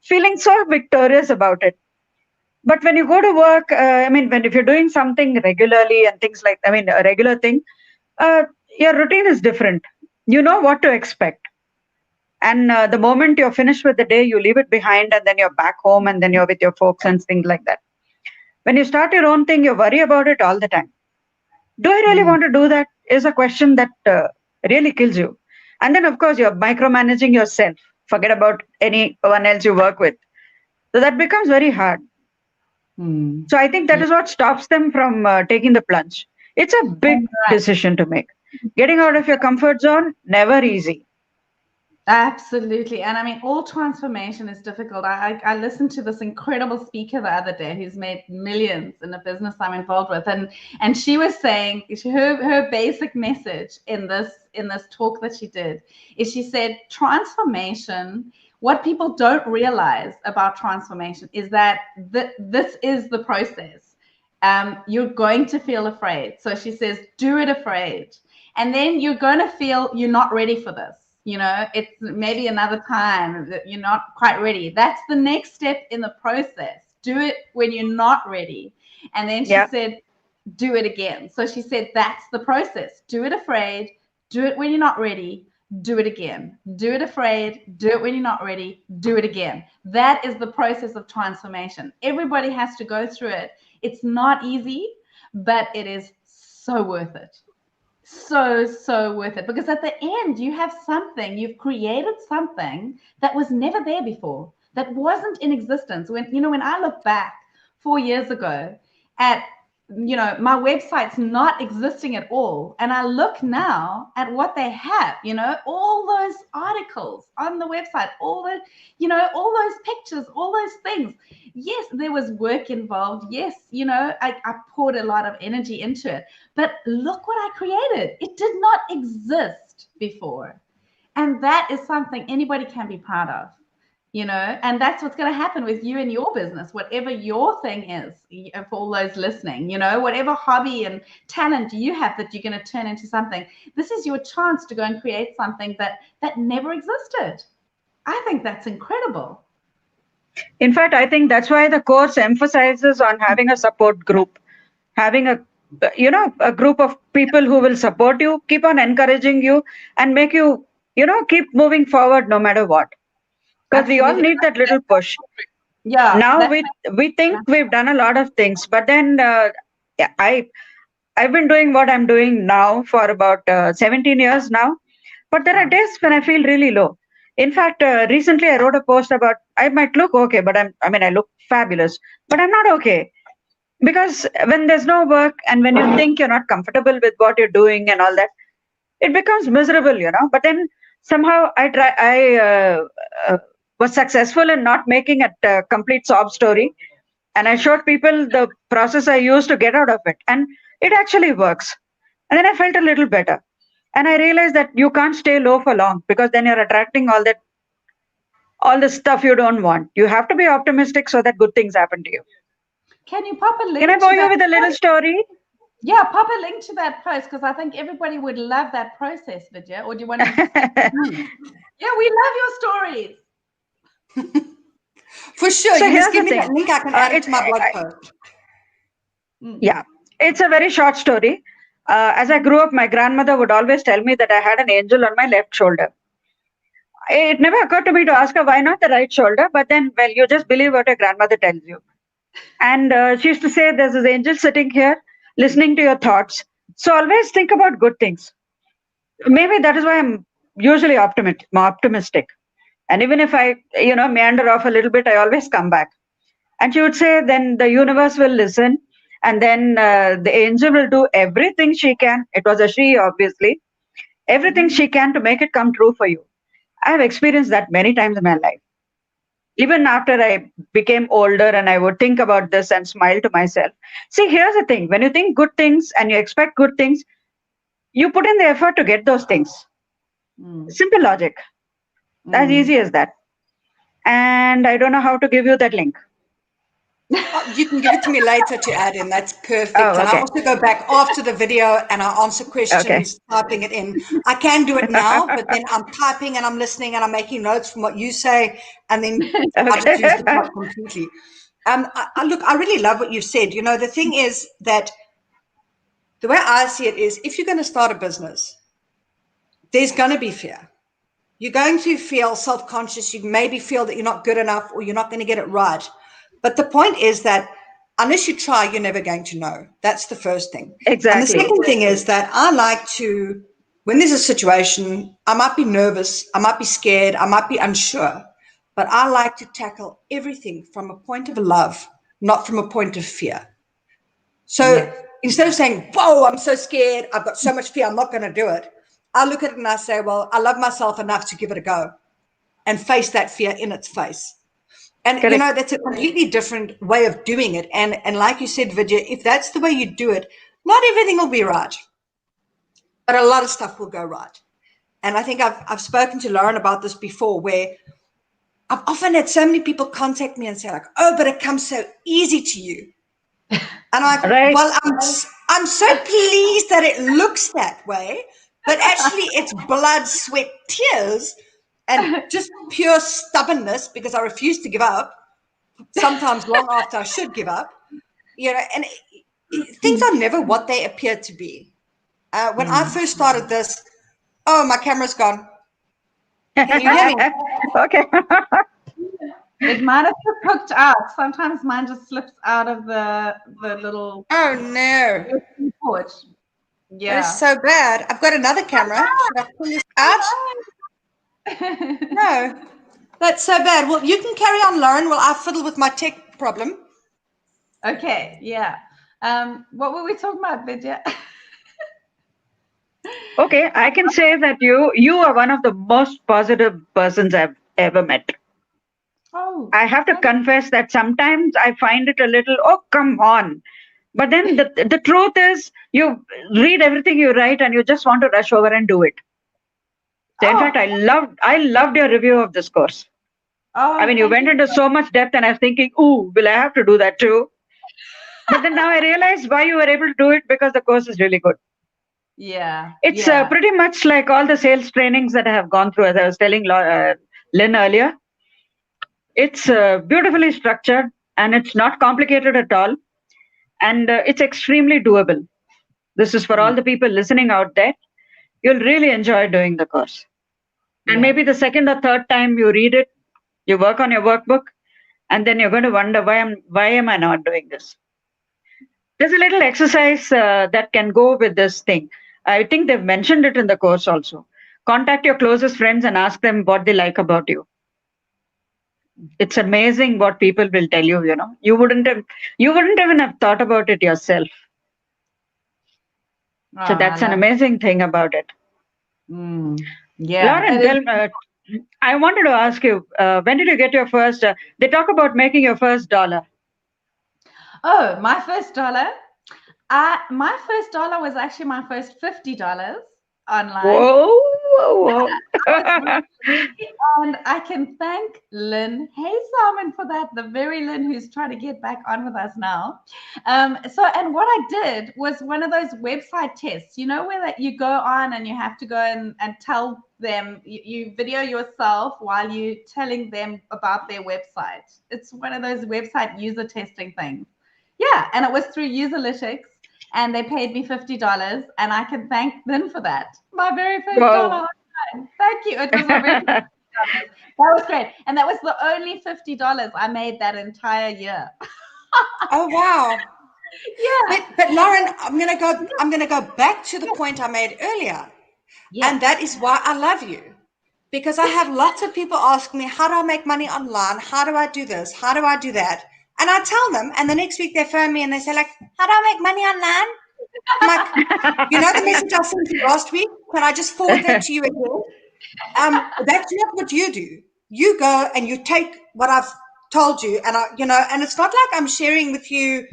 feeling so victorious about it. But when you go to work, if you're doing something regularly and things like, a regular thing, your routine is different. You know what to expect. And the moment you're finished with the day, you leave it behind and then you're back home and then you're with your folks and things like that. When you start your own thing, you worry about it all the time. Do I really want to do that? Is a question that really kills you. And then, of course, you're micromanaging yourself. Forget about anyone else you work with. So that becomes very hard. So I think that is what stops them from taking the plunge. It's a big decision to make. Getting out of your comfort zone, never easy. Absolutely. And all transformation is difficult. I listened to this incredible speaker the other day who's made millions in a business I'm involved with. And she was saying her basic message in this talk that she did is she said, transformation, what people don't realize about transformation is that this is the process. You're going to feel afraid. So she says, do it afraid. And then you're going to feel you're not ready for this. It's maybe another time that you're not quite ready. That's the next step in the process. Do it when you're not ready. And then she said, do it again. So she said, that's the process. Do it afraid. Do it when you're not ready. Do it again. Do it afraid. Do it when you're not ready. Do it again. That is the process of transformation. Everybody has to go through it. It's not easy, but it is so worth it. So worth it, because at the end you've created something that was never there before, that wasn't in existence. When I look back 4 years ago at my website's not existing at all, and I look now at what they have, all those articles on the website, all those pictures, all those things. Yes, there was work involved. Yes, I poured a lot of energy into it, but look what I created. It did not exist before. And that is something anybody can be proud of. And that's what's going to happen with you and your business, whatever your thing is, for all those listening, whatever hobby and talent you have that you're going to turn into something. This is your chance to go and create something that never existed. I think that's incredible. In fact, I think that's why the course emphasizes on having a support group, having a group of people who will support you, keep on encouraging you and make you, keep moving forward no matter what. Because we all need that little push. Yeah. Now we think we've done a lot of things, but then I've been doing what I'm doing now for about 17 years now. But there are days when I feel really low. In fact, recently I wrote a post about I might look okay, but I look fabulous, but I'm not okay. Because when there's no work and when you think you're not comfortable with what you're doing and all that, it becomes miserable, But then somehow I was successful in not making it a complete sob story. And I showed people the process I used to get out of it. And it actually works. And then I felt a little better. And I realized that you can't stay low for long because then you're attracting all the stuff you don't want. You have to be optimistic so that good things happen to you. Can you pop a link? Can I bore you with a little story? Yeah, pop a link to that post because I think everybody would love that process, Vidya. Or do you want to? Yeah, we love your stories. For sure. So you here's just give the me that thing. link. I can add it to my blog post. Yeah, it's a very short story. as I grew up, my grandmother would always tell me that I had an angel on my left shoulder. It never occurred to me to ask her why not the right shoulder, but then, well, you just believe what your grandmother tells you. And she used to say, there's this angel sitting here listening to your thoughts. So always think about good things. Maybe that is why I'm usually optimistic. And even if I, meander off a little bit, I always come back. And she would say, then the universe will listen. And then the angel will do everything she can. It was a she, obviously. Everything she can to make it come true for you. I have experienced that many times in my life. Even after I became older and I would think about this and smile to myself. See, here's the thing. When you think good things and you expect good things, you put in the effort to get those things. Simple logic. As easy as that. And I don't know how to give you that link. You can give it to me later to add in. That's perfect. Oh, okay. And I also go back after the video and I answer questions, typing it in. I can do it now, but then I'm typing and I'm listening and I'm making notes from what you say, and then I just use the clock completely. Look, I really love what you said. The thing is that the way I see it is, if you're going to start a business, there's going to be fear. You're going to feel self-conscious. You maybe feel that you're not good enough or you're not going to get it right. But the point is that unless you try, you're never going to know. That's the first thing. Exactly. And the second thing is that I like to, when there's a situation, I might be nervous, I might be scared, I might be unsure, but I like to tackle everything from a point of love, not from a point of fear. So instead of saying, whoa, I'm so scared, I've got so much fear, I'm not going to do it, I look at it and I say, well, I love myself enough to give it a go and face that fear in its face. And, that's a completely different way of doing it. And like you said, Vidya, if that's the way you do it, not everything will be right, but a lot of stuff will go right. And I think I've spoken to Lauren about this before, where I've often had so many people contact me and say, like, oh, but it comes so easy to you. And I'm like, well, I'm so pleased that it looks that way, but actually it's blood, sweat, tears, and just pure stubbornness, because I refuse to give up, sometimes long after I should give up, and things are never what they appear to be. When I first started this, oh, my camera's gone. Can you hear me? Okay. It might have just hooked out. Sometimes mine just slips out of the little. Oh, no. Port. Yeah. It's so bad. I've got another camera. Should I pull this out? No, that's so bad. Well, you can carry on, Lauren, while I fiddle with my tech problem. Okay, yeah. What were we talking about, Vidya? Okay, I can say that you are one of the most positive persons I've ever met. Oh, I have to confess that sometimes I find it a little, oh, come on. But then the truth is, you read everything you write and you just want to rush over and do it. So in fact, I loved your review of this course. I mean, you went into so much depth and I was thinking, ooh, will I have to do that too? But then now I realize why you were able to do it, because the course is really good. Yeah. It's pretty much like all the sales trainings that I have gone through, as I was telling Lynn earlier. It's beautifully structured and it's not complicated at all. And it's extremely doable. This is for all the people listening out there. You'll really enjoy doing the course. And maybe the second or third time you read it, you work on your workbook, and then you're going to wonder, why am I not doing this? There's a little exercise that can go with this thing. I think they've mentioned it in the course also. Contact your closest friends and ask them what they like about you. It's amazing what people will tell you, You wouldn't even have thought about it yourself. So that's an amazing thing about it. Yeah. Lauren, I wanted to ask you, when did you get your first, they talk about making your first $1. Oh, my first $1? My first $1 was actually my first $50 online. Whoa. And I can thank Lynne Huysamen for that, the very Lynne who's trying to get back on with us now. And what I did was one of those website tests, where you go on and you have to go and tell them, you video yourself while you're telling them about their website. It's one of those website user testing things. Yeah, and it was through Userlytics. and they paid me $50, and I can thank them for that. My very first Wow. dollar online. Thank you. It was my very first $50. That was great, and that was the only $50 I made that entire year. Oh wow. Yeah. But Lauren, I'm gonna go back to the point I made earlier. Yeah. And that is why I love you. Because I have lots of people ask me, how do I make money online? How do I do this? How do I do that? And I tell them, and the next week they phone me and they say, like, how do I make money online? I'm like, you know the message I sent you last week? Can I just forward that to you again? That's not what you do. You go and you take what I've told you, and and it's not like I'm sharing with you,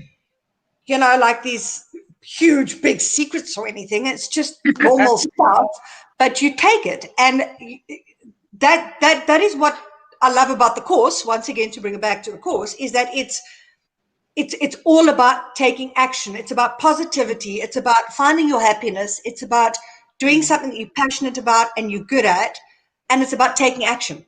like these huge big secrets or anything. It's just normal stuff, but you take it, and that is what I love about the course. Once again, to bring it back to the course, is that it's all about taking action. It's about positivity. It's about finding your happiness. It's about doing something that you're passionate about and you're good at, and it's about taking action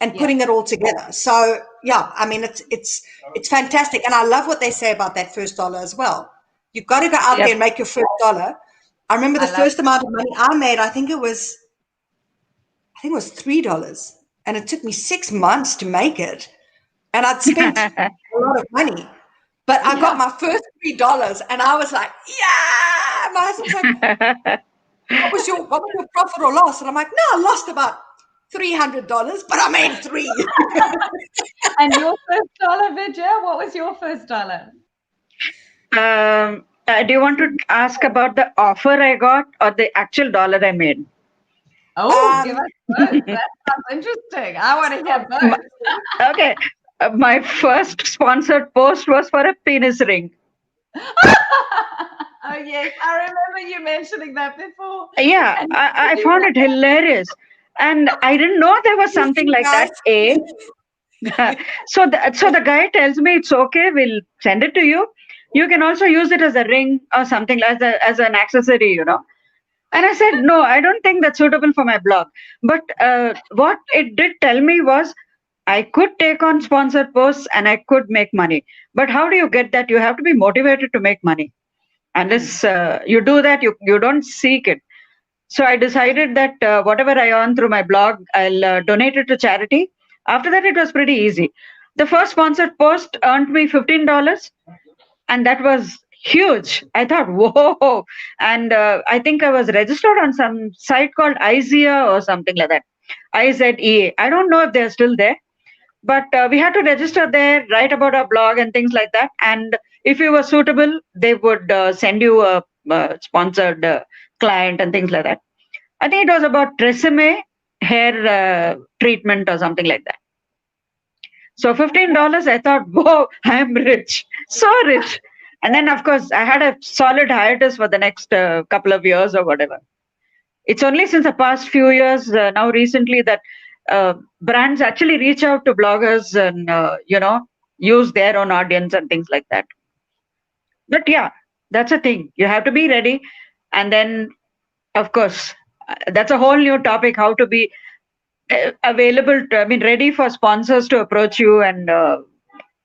and putting it all together. So yeah, I mean, it's fantastic, and I love what they say about that first dollar as well. You've got to go out there and make your first dollar. I remember the first amount of money I made. I think it was $3, and it took me 6 months to make it, and I'd spent a lot of money, but I got my first $3, and I was like, yeah. My husband's like, what was your profit or loss? And I'm like, no, I lost about $300, but I made $3. And your first dollar, Vidya? What was your first dollar? Do you want to ask about the offer I got or the actual dollar I made? Oh, give us both. That sounds interesting. I want to hear both. Okay. My first sponsored post was for a penis ring. Oh, yes. I remember you mentioning that before. Yeah, I found it hilarious. And I didn't know there was something like that. So the guy tells me it's okay, we'll send it to you. You can also use it as a ring or something, as an accessory, And I said, no, I don't think that's suitable for my blog. But what it did tell me was I could take on sponsored posts and I could make money. But how do you get that? You have to be motivated to make money. Unless you do that, you don't seek it. So I decided that whatever I earn through my blog, I'll donate it to charity. After that, it was pretty easy. The first sponsored post earned me $15, and that was huge. I thought, whoa. And I think I was registered on some site called IZEA or something like that. IZEA. I don't know if they're still there. But we had to register there, write about our blog and things like that. And if you were suitable, they would send you a sponsored client and things like that. I think it was about Tresemme hair treatment or something like that. So $15, I thought, whoa, I'm rich, so rich. And then, of course, I had a solid hiatus for the next couple of years or whatever. It's only since the past few years, now recently, that brands actually reach out to bloggers and, use their own audience and things like that. But yeah, that's a thing. You have to be ready. And then, of course, that's a whole new topic, how to be available ready for sponsors to approach you and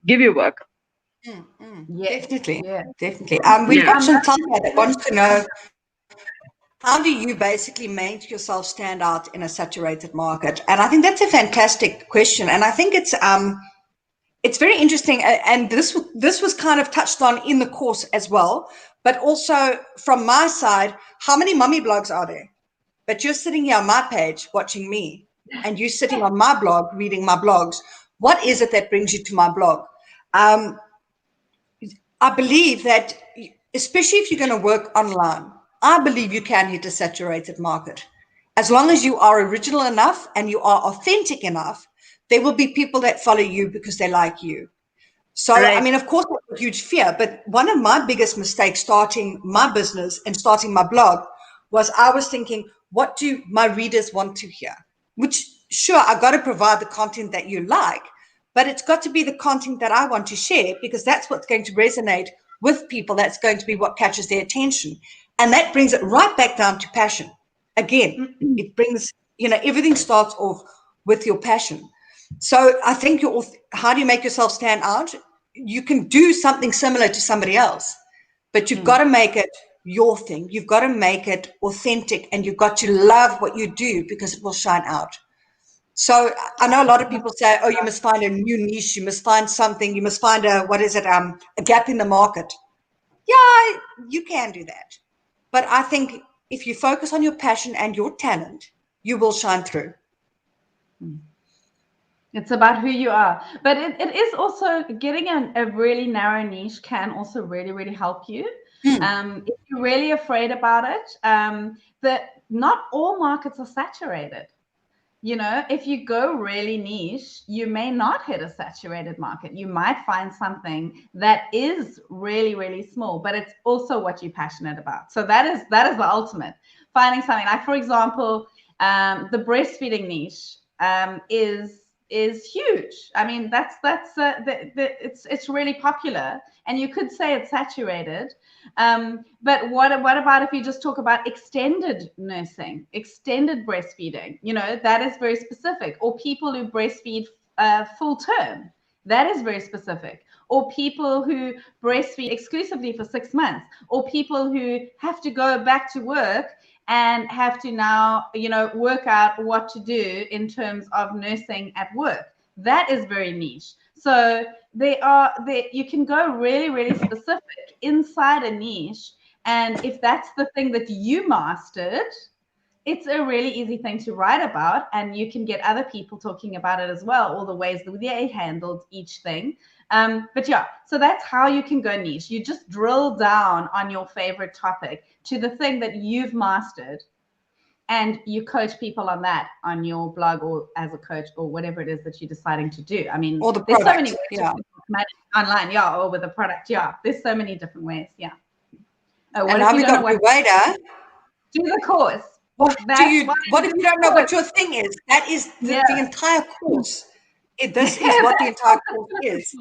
give you work. Definitely. We've got Chantal that wants to know, how do you basically make yourself stand out in a saturated market? And I think that's a fantastic question. And I think it's very interesting. And this was kind of touched on in the course as well. But also from my side, how many mummy blogs are there? But you're sitting here on my page watching me, and you're sitting on my blog reading my blogs. What is it that brings you to my blog? I believe that, especially if you're going to work online, I believe you can hit a saturated market. As long as you are original enough and you are authentic enough, there will be people that follow you because they like you. So, right. I mean, of course, that's a huge fear. But one of my biggest mistakes starting my business and starting my blog was I was thinking, what do my readers want to hear? Which, sure, I got to provide the content that you like, but it's got to be the content that I want to share, because that's what's going to resonate with people. That's going to be what catches their attention. And that brings it right back down to passion. Again, it brings, everything starts off with your passion. So I think how do you make yourself stand out? You can do something similar to somebody else, but you've got to make it your thing. You've got to make it authentic, and you've got to love what you do because it will shine out. So I know a lot of people say, oh, you must find a new niche. You must find something. You must find a gap in the market. Yeah, you can do that. But I think if you focus on your passion and your talent, you will shine through. It's about who you are. But it is also getting a really narrow niche can also really, really help you. If you're really afraid about it, that not all markets are saturated. You know, if you go really niche, you may not hit a saturated market. You might find something that is really, really small, but it's also what you're passionate about. So that is the ultimate. Finding something like, for example, the breastfeeding niche is huge. I mean, it's really popular, and you could say it's saturated. But what about if you just talk about extended nursing, extended breastfeeding? You know, that is very specific. Or people who breastfeed full term, that is very specific. Or people who breastfeed exclusively for 6 months, or people who have to go back to work and have to now, you know, work out what to do in terms of nursing at work. That is very niche. So you can go really, really specific inside a niche. And if that's the thing that you mastered, it's a really easy thing to write about, and you can get other people talking about it as well, all the ways that they handled each thing. But yeah, so that's how you can go niche. You just drill down on your favorite topic to the thing that you've mastered, and you coach people on that on your blog or as a coach or whatever it is that you're deciding to do. I mean, there's so many ways to manage online, or with a product, there's so many different ways, and now we got Ruwaida. Do the course. What if you don't know what your thing is? That is the entire course. This is what the entire course is.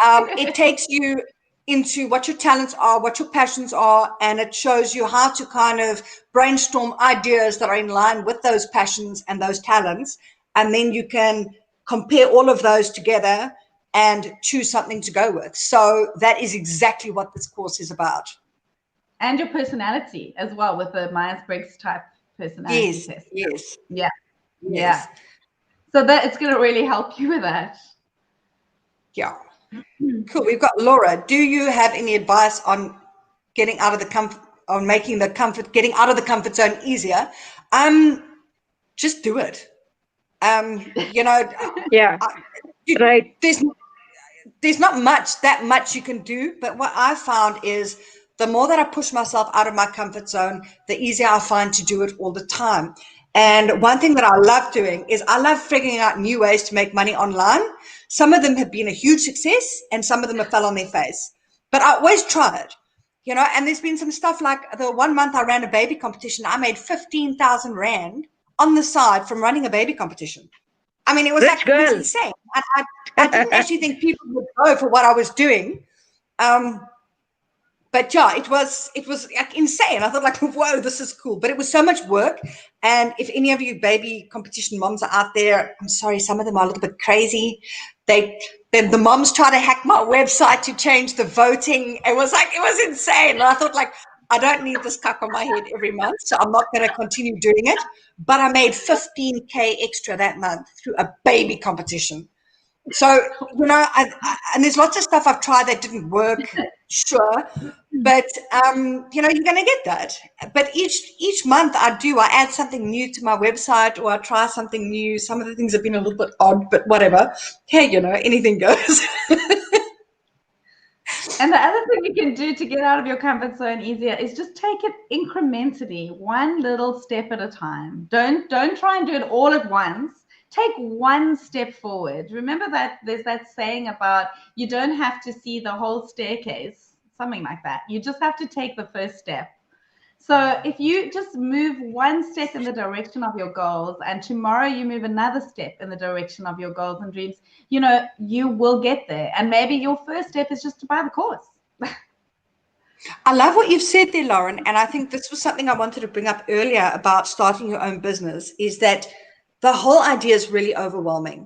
It takes you into what your talents are, what your passions are, and it shows you how to kind of brainstorm ideas that are in line with those passions and those talents. And then you can compare all of those together and choose something to go with. So that is exactly what this course is about. And your personality as well, with the Myers-Briggs type personality test. Yes. So that it's going to really help you with that. Yeah. Cool. We've got Laura. Do you have any advice on getting out of the comfort, on making getting out of the comfort zone easier? Just do it. You know. Right. There's not that much you can do, but what I found is the more that I push myself out of my comfort zone, the easier I find to do it all the time. And one thing that I love doing is I love figuring out new ways to make money online. Some of them have been a huge success and some of them have fell on their face. But I always try it, you know, and there's been some stuff like the 1 month I ran a baby competition. I made 15,000 Rand on the side from running a baby competition. I mean, it was it was insane. I didn't actually think people would go for what I was doing. But yeah, it was like insane. I thought like, whoa, this is cool. But it was so much work. And if any of you baby competition moms are out there, I'm sorry, some of them are a little bit crazy. The moms try to hack my website to change the voting. It was insane. And I thought like, I don't need this cuck on my head every month, so I'm not going to continue doing it. But I made 15K extra that month through a baby competition. So, you know, and there's lots of stuff I've tried that didn't work, sure. But, you know, you're going to get that. But each month I add something new to my website, or I try something new. Some of the things have been a little bit odd, but whatever. Hey, you know, anything goes. And the other thing you can do to get out of your comfort zone easier is just take it incrementally, one little step at a time. Don't try and do it all at once. Take one step forward. Remember that there's that saying about you don't have to see the whole staircase, something like that. You just have to take the first step. So if you just move one step in the direction of your goals, and tomorrow you move another step in the direction of your goals and dreams, you know, you will get there. And maybe your first step is just to buy the course. I love what you've said there, Lauren. And I think this was something I wanted to bring up earlier about starting your own business, is that the whole idea is really overwhelming.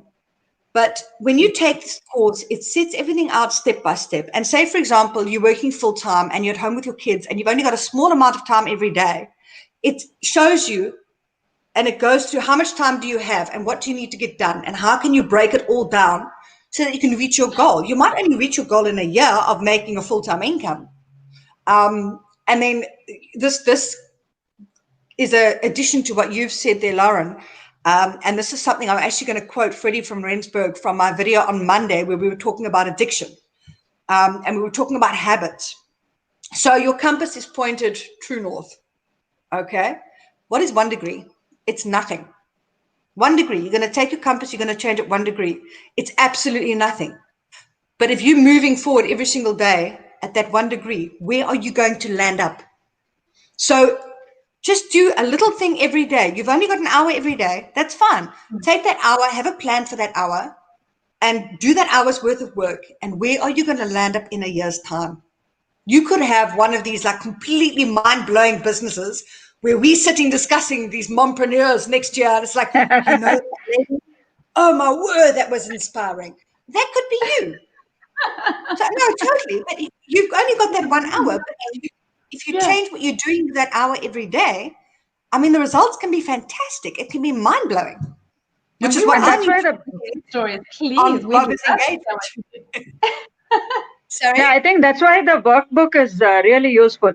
But when you take this course, it sets everything out step by step. And say, for example, you're working full time and you're at home with your kids and you've only got a small amount of time every day. It shows you, and it goes through how much time do you have and what do you need to get done and how can you break it all down so that you can reach your goal. You might only reach your goal in a year of making a full-time income. And then this is an addition to what you've said there, Lauren. And this is something I'm actually going to quote Freddie from Rensburg from my video on Monday where we were talking about addiction. And we were talking about habits. So your compass is pointed true north. Okay. What is 1 degree? It's nothing. 1 degree. You're going to take your compass. You're going to change it 1 degree. It's absolutely nothing. But if you're moving forward every single day at that 1 degree, where are you going to land up? So just do a little thing every day. You've only got an hour every day. That's fine. Take that hour, have a plan for that hour, and do that hour's worth of work. And where are you going to land up in a year's time? You could have one of these like completely mind-blowing businesses where we're sitting discussing these mompreneurs next year. And it's like, you know, oh my word, that was inspiring. That could be you. So, no, totally. But you've only got that 1 hour. But if you change what you're doing with that hour every day, I mean, the results can be fantastic. It can be mind-blowing. Which is what I need to do. Stories, please. Sorry? Yeah, I think that's why the workbook is really useful.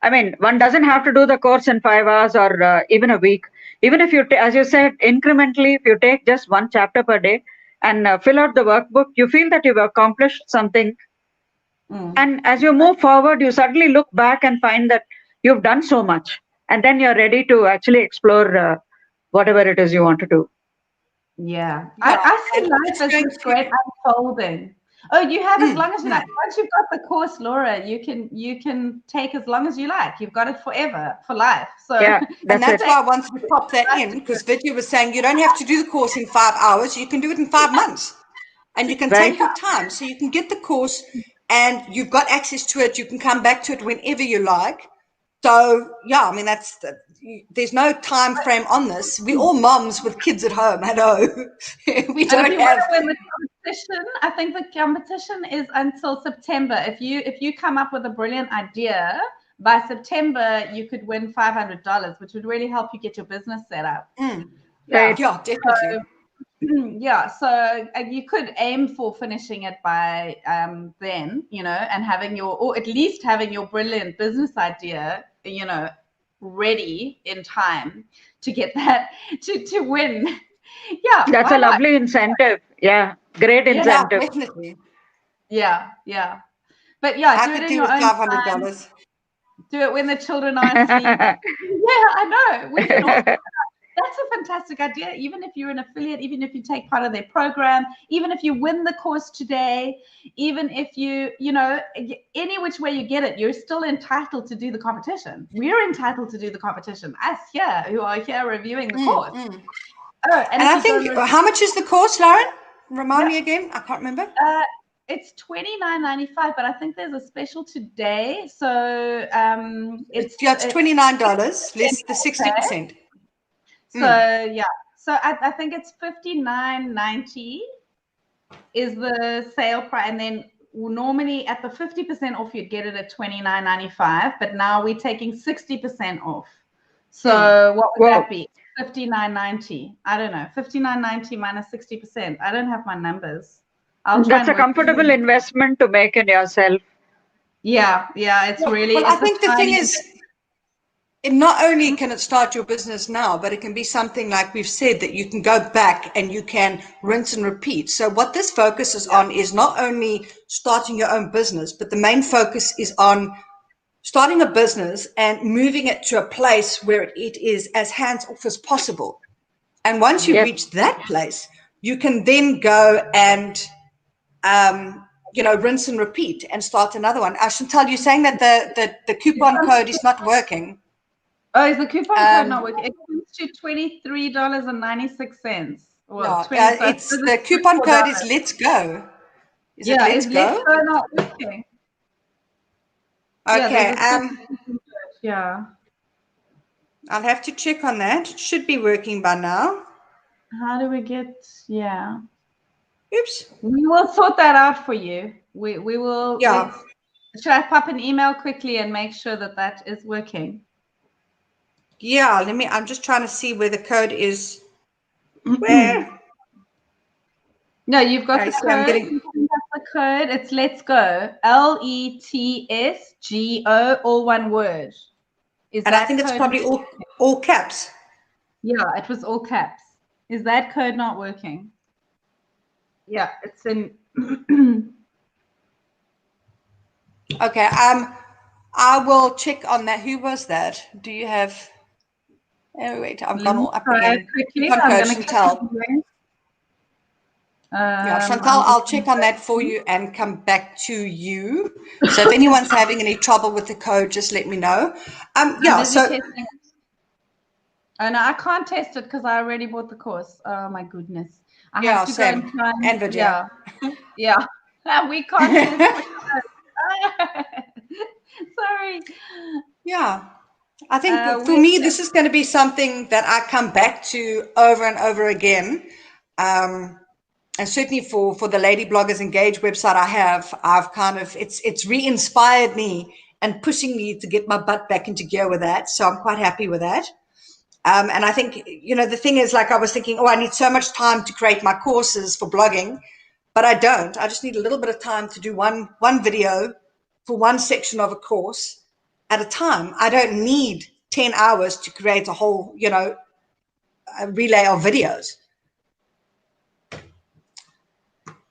I mean, one doesn't have to do the course in 5 hours or even a week. Even if you, as you said, incrementally, if you take just 1 chapter per day and fill out the workbook, you feel that you've accomplished something. And as you move forward, you suddenly look back and find that you've done so much. And then you're ready to actually explore whatever it is you want to do. Yeah. I see life as this great unfolding. Oh, you have as long as you like. Once you've got the course, Laura, you can take as long as you like. You've got it forever, for life. So yeah, and that's why I wanted to pop that in, because Vidya was saying you don't have to do the course in 5 hours. You can do it in 5 months. And you can take your time. So you can get the course and you've got access to it. You can come back to it whenever you like. So, yeah, I mean, there's no time frame on this. We're all moms with kids at home. I know. We don't have. Competition, I think the competition is until September. If you come up with a brilliant idea, by September you could win $500, which would really help you get your business set up. Yeah, definitely. So you could aim for finishing it by then, you know, and or at least having your brilliant business idea, you know, ready in time to get that to win. Yeah, that's a lovely incentive. Yeah, great incentive. Yeah, definitely. Yeah. But yeah, I could do with $500. Do it when the children are asleep. Yeah, I know. We can all. That's a fantastic idea. Even if you're an affiliate, even if you take part of their program, even if you win the course today, even if you know, any which way you get it, you're still entitled to do the competition. We're entitled to do the competition. Us here, who are here reviewing the course. Oh, and I think, how much is the course, Lauren? Remind me again. I can't remember. It's $29.95, but I think there's a special today. So it's $29 less the 60%. So I think it's $59.90 is the sale price, and then normally at the 50% off you'd get it at $29.95, but now we're taking 60% off. So what would that be? $59.90. I don't know. $59.90 minus 60%. I don't have my numbers. That's a comfortable investment to make in yourself. Yeah, it's really. Well, I think the thing is, not only can it start your business now, but it can be something like we've said that you can go back and you can rinse and repeat. So what this focuses on is not only starting your own business, but the main focus is on starting a business and moving it to a place where it is as hands-off as possible. And once you reach that place, you can then go and, rinse and repeat and start another one. Chantal, you're saying that the coupon code is not working. Oh, is the coupon code not working? It comes to $23.96. Well, it's the coupon code is Let's Go. Is it Let's Go? Let's Go not working? Okay. Yeah. I'll have to check on that. It should be working by now. How do we get? Yeah. Oops. We will sort that out for you. We will. Yeah. Should I pop an email quickly and make sure that that is working? Yeah, I'm just trying to see where the code is. Where? No, you've got Okay, the so code. I'm getting- You have the code. It's Let's Go. LETSGO, all one word. And I think it's probably all caps. Yeah, it was all caps. Is that code not working? Yeah, it's in. Okay. I will check on that. Who was that? Do you have? Oh wait, I've gone all up again. Quickly. I'm I'm going to Chantal. Yeah, Chantal, I'll check on that for you and come back to you. So if anyone's having any trouble with the code, just let me know. Yeah. So. Testing. Oh no, I can't test it because I already bought the course. Oh my goodness. I have to same. go and try and Vidya. Yeah. We can't test Sorry. Yeah. I think for me, this is going to be something that I come back to over and over again. And certainly for the Lady Bloggers Engage website I've kind of, it's re-inspired me and pushing me to get my butt back into gear with that. So I'm quite happy with that. And I think, the thing is, like I was thinking, I need so much time to create my courses for blogging, but I don't. I just need a little bit of time to do one video for one section of a course at a time. I don't need 10 hours to create a whole, a relay of videos.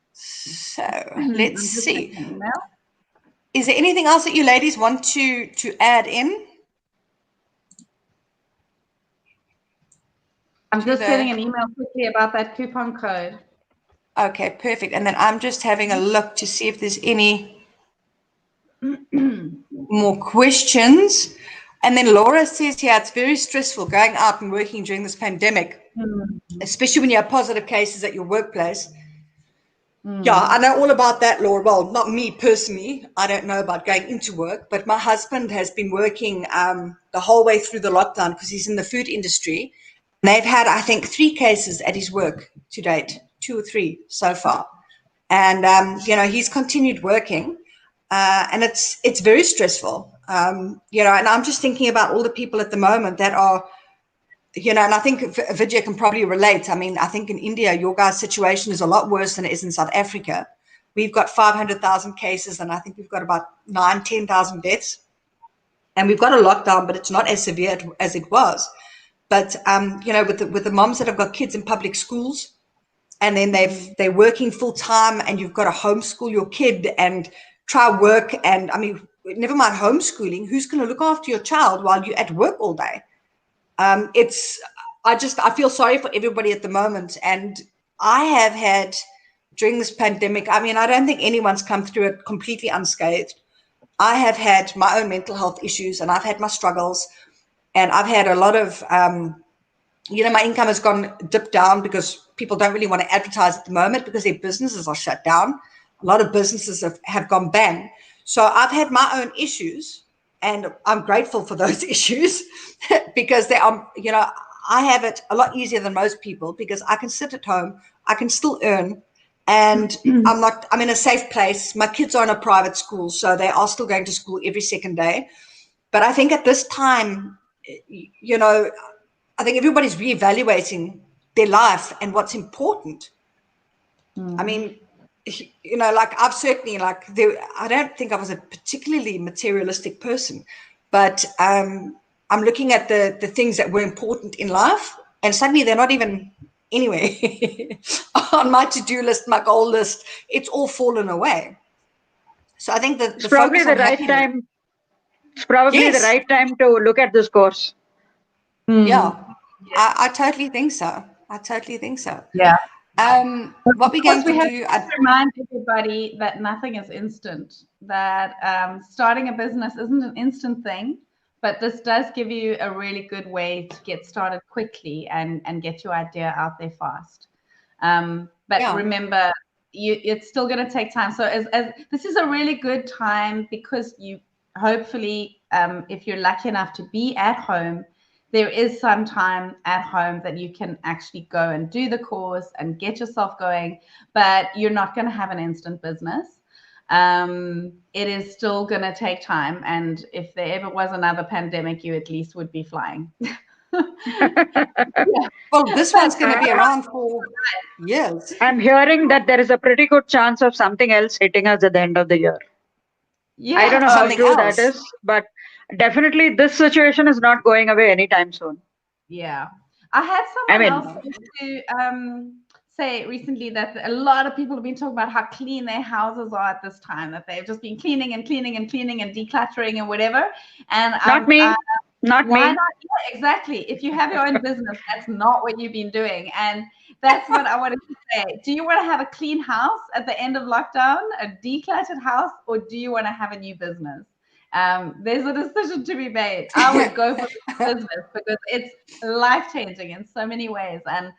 So let's see. Is there anything else that you ladies want to add in? I'm just sending an email quickly about that coupon code. Okay, perfect. And then I'm just having a look to see if there's any more questions. And then Laura says here, it's very stressful going out and working during this pandemic, especially when you have positive cases at your workplace. Yeah, I know all about that, Laura. Well, not me personally. I don't know about going into work, but my husband has been working the whole way through the lockdown because he's in the food industry. And they've had, I think, 3 cases at his work to date, 2 or 3 so far. And, he's continued working. And it's very stressful, and I'm just thinking about all the people at the moment that are, and I think Vidya can probably relate. I mean, I think in India, your guys' situation is a lot worse than it is in South Africa. We've got 500,000 cases, and I think we've got about 10,000 deaths. And we've got a lockdown, but it's not as severe as it was. But, with the moms that have got kids in public schools, and then they're working full time, and you've got to homeschool your kid and try work. And I mean, never mind homeschooling, who's going to look after your child while you're at work all day? I feel sorry for everybody at the moment. And I have had, during this pandemic, I mean, I don't think anyone's come through it completely unscathed. I have had my own mental health issues, and I've had my struggles, and I've had a lot of, my income has dipped down because people don't really want to advertise at the moment because their businesses are shut down. A lot of businesses have gone bang. So I've had my own issues, and I'm grateful for those issues because they are, I have it a lot easier than most people because I can sit at home, I can still earn, and I'm in a safe place. My kids are in a private school, so they are still going to school every second day. But I think at this time, I think everybody's reevaluating their life and what's important. I mean, I've certainly, I don't think I was a particularly materialistic person, but I'm looking at the things that were important in life, and suddenly they're not even anywhere on my to-do list, my goal list. It's all fallen away. So I think that it's probably the right time. It's probably the right time to look at this course. Yeah, I totally think so. Yeah. What we're going to do, to remind everybody that nothing is instant, that starting a business isn't an instant thing, but this does give you a really good way to get started quickly and get your idea out there fast. Remember, it's still going to take time. So as this is a really good time because you hopefully, if you're lucky enough to be at home, there is some time at home that you can actually go and do the course and get yourself going, but you're not going to have an instant business. It is still going to take time. And if there ever was another pandemic, you at least would be flying. Well, this one's going to be around for years. I'm hearing that there is a pretty good chance of something else hitting us at the end of the year. Yeah. I don't know how Something true else. that is, but definitely this situation is not going away anytime soon. Yeah. I had someone else to say recently that a lot of people have been talking about how clean their houses are at this time, that they've just been cleaning and decluttering and whatever. And Not me. Not why me. not? Yeah, exactly. If you have your own business, that's not what you've been doing. And that's what I wanted to say. Do you want to have a clean house at the end of lockdown, a decluttered house, or do you want to have a new business? There's a decision to be made. I would go for business because it's life-changing in so many ways. And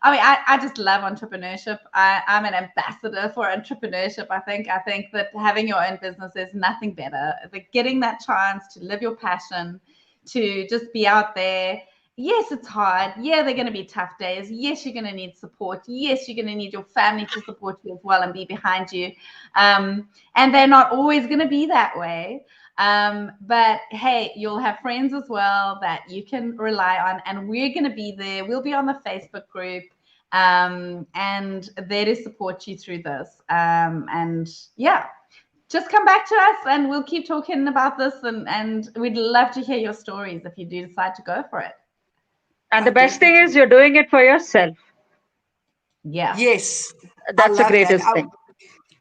I mean, I just love entrepreneurship. I'm an ambassador for entrepreneurship. I think that having your own business is nothing better. Like getting that chance to live your passion, to just be out there. Yes, it's hard. Yeah, they're going to be tough days. Yes, you're going to need support. Yes, you're going to need your family to support you as well and be behind you. And they're not always going to be that way. But hey, you'll have friends as well that you can rely on, and we're going to be there. We'll be on the Facebook group, and there to support you through this. And yeah, just come back to us and we'll keep talking about this, and we'd love to hear your stories if you do decide to go for it. And the best thing is you're doing it for yourself. Yeah. Yes. That's the greatest thing.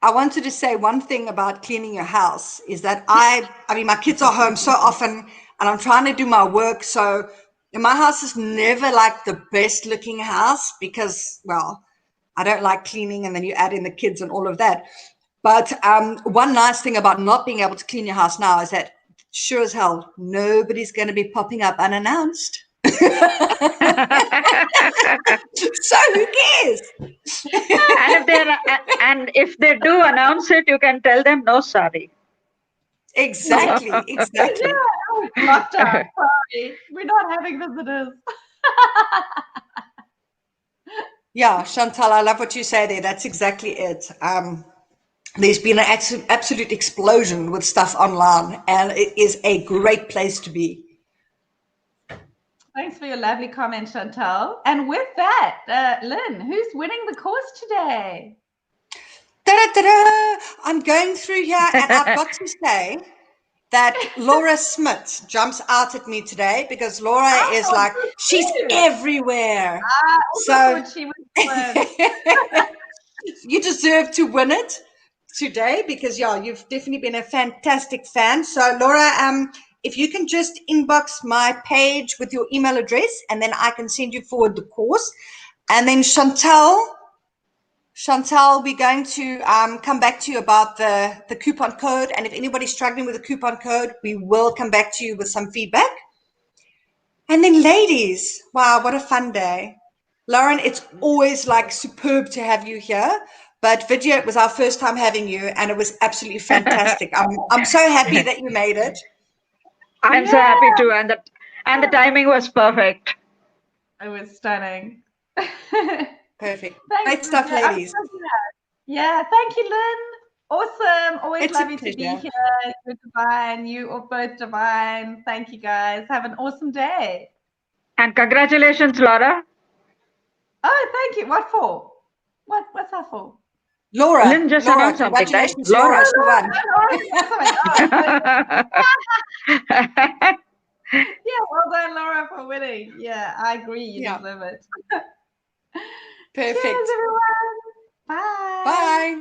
I wanted to say one thing about cleaning your house is that I mean, my kids are home so often and I'm trying to do my work. So my house is never like the best looking house because, well, I don't like cleaning and then you add in the kids and all of that. But one nice thing about not being able to clean your house now is that sure as hell, nobody's going to be popping up unannounced. So who cares? And if they do announce it, you can tell them no, sorry. Exactly. Yeah, lockdown. Sorry, we're not having visitors. Yeah, Chantal, I love what you say there. That's exactly it. There's been an absolute explosion with stuff online, and it is a great place to be. Thanks for your lovely comment, Chantal. And with that, Lynne, who's winning the course today? Ta-da-ta-da! I'm going through here, and I've got to say that Laura Smith jumps out at me today because Laura is like, she's everywhere. So she was you deserve to win it today because, yeah, you've definitely been a fantastic fan. So, Laura, if you can just inbox my page with your email address, and then I can send you forward the course. And then Chantal, we're going to come back to you about the coupon code. And if anybody's struggling with the coupon code, we will come back to you with some feedback. And then ladies, wow, what a fun day. Lauren, it's always like superb to have you here. But Vidya, it was our first time having you, and it was absolutely fantastic. I'm so happy that you made it. I'm so happy too, and the timing was perfect. It was stunning. Perfect. Thanks, Great stuff, ladies. Yeah, thank you, Lynne. Awesome. Always It's lovely to be here. You're divine. You are both divine. Thank you, guys. Have an awesome day. And congratulations, Laura. Oh, thank you. What for? What's that for? Laura. Lynne just announced something, right? Laura. Yeah, well done, Laura, for winning. Yeah, I agree. You deserve it. Perfect. Cheers, everyone. Bye. Bye.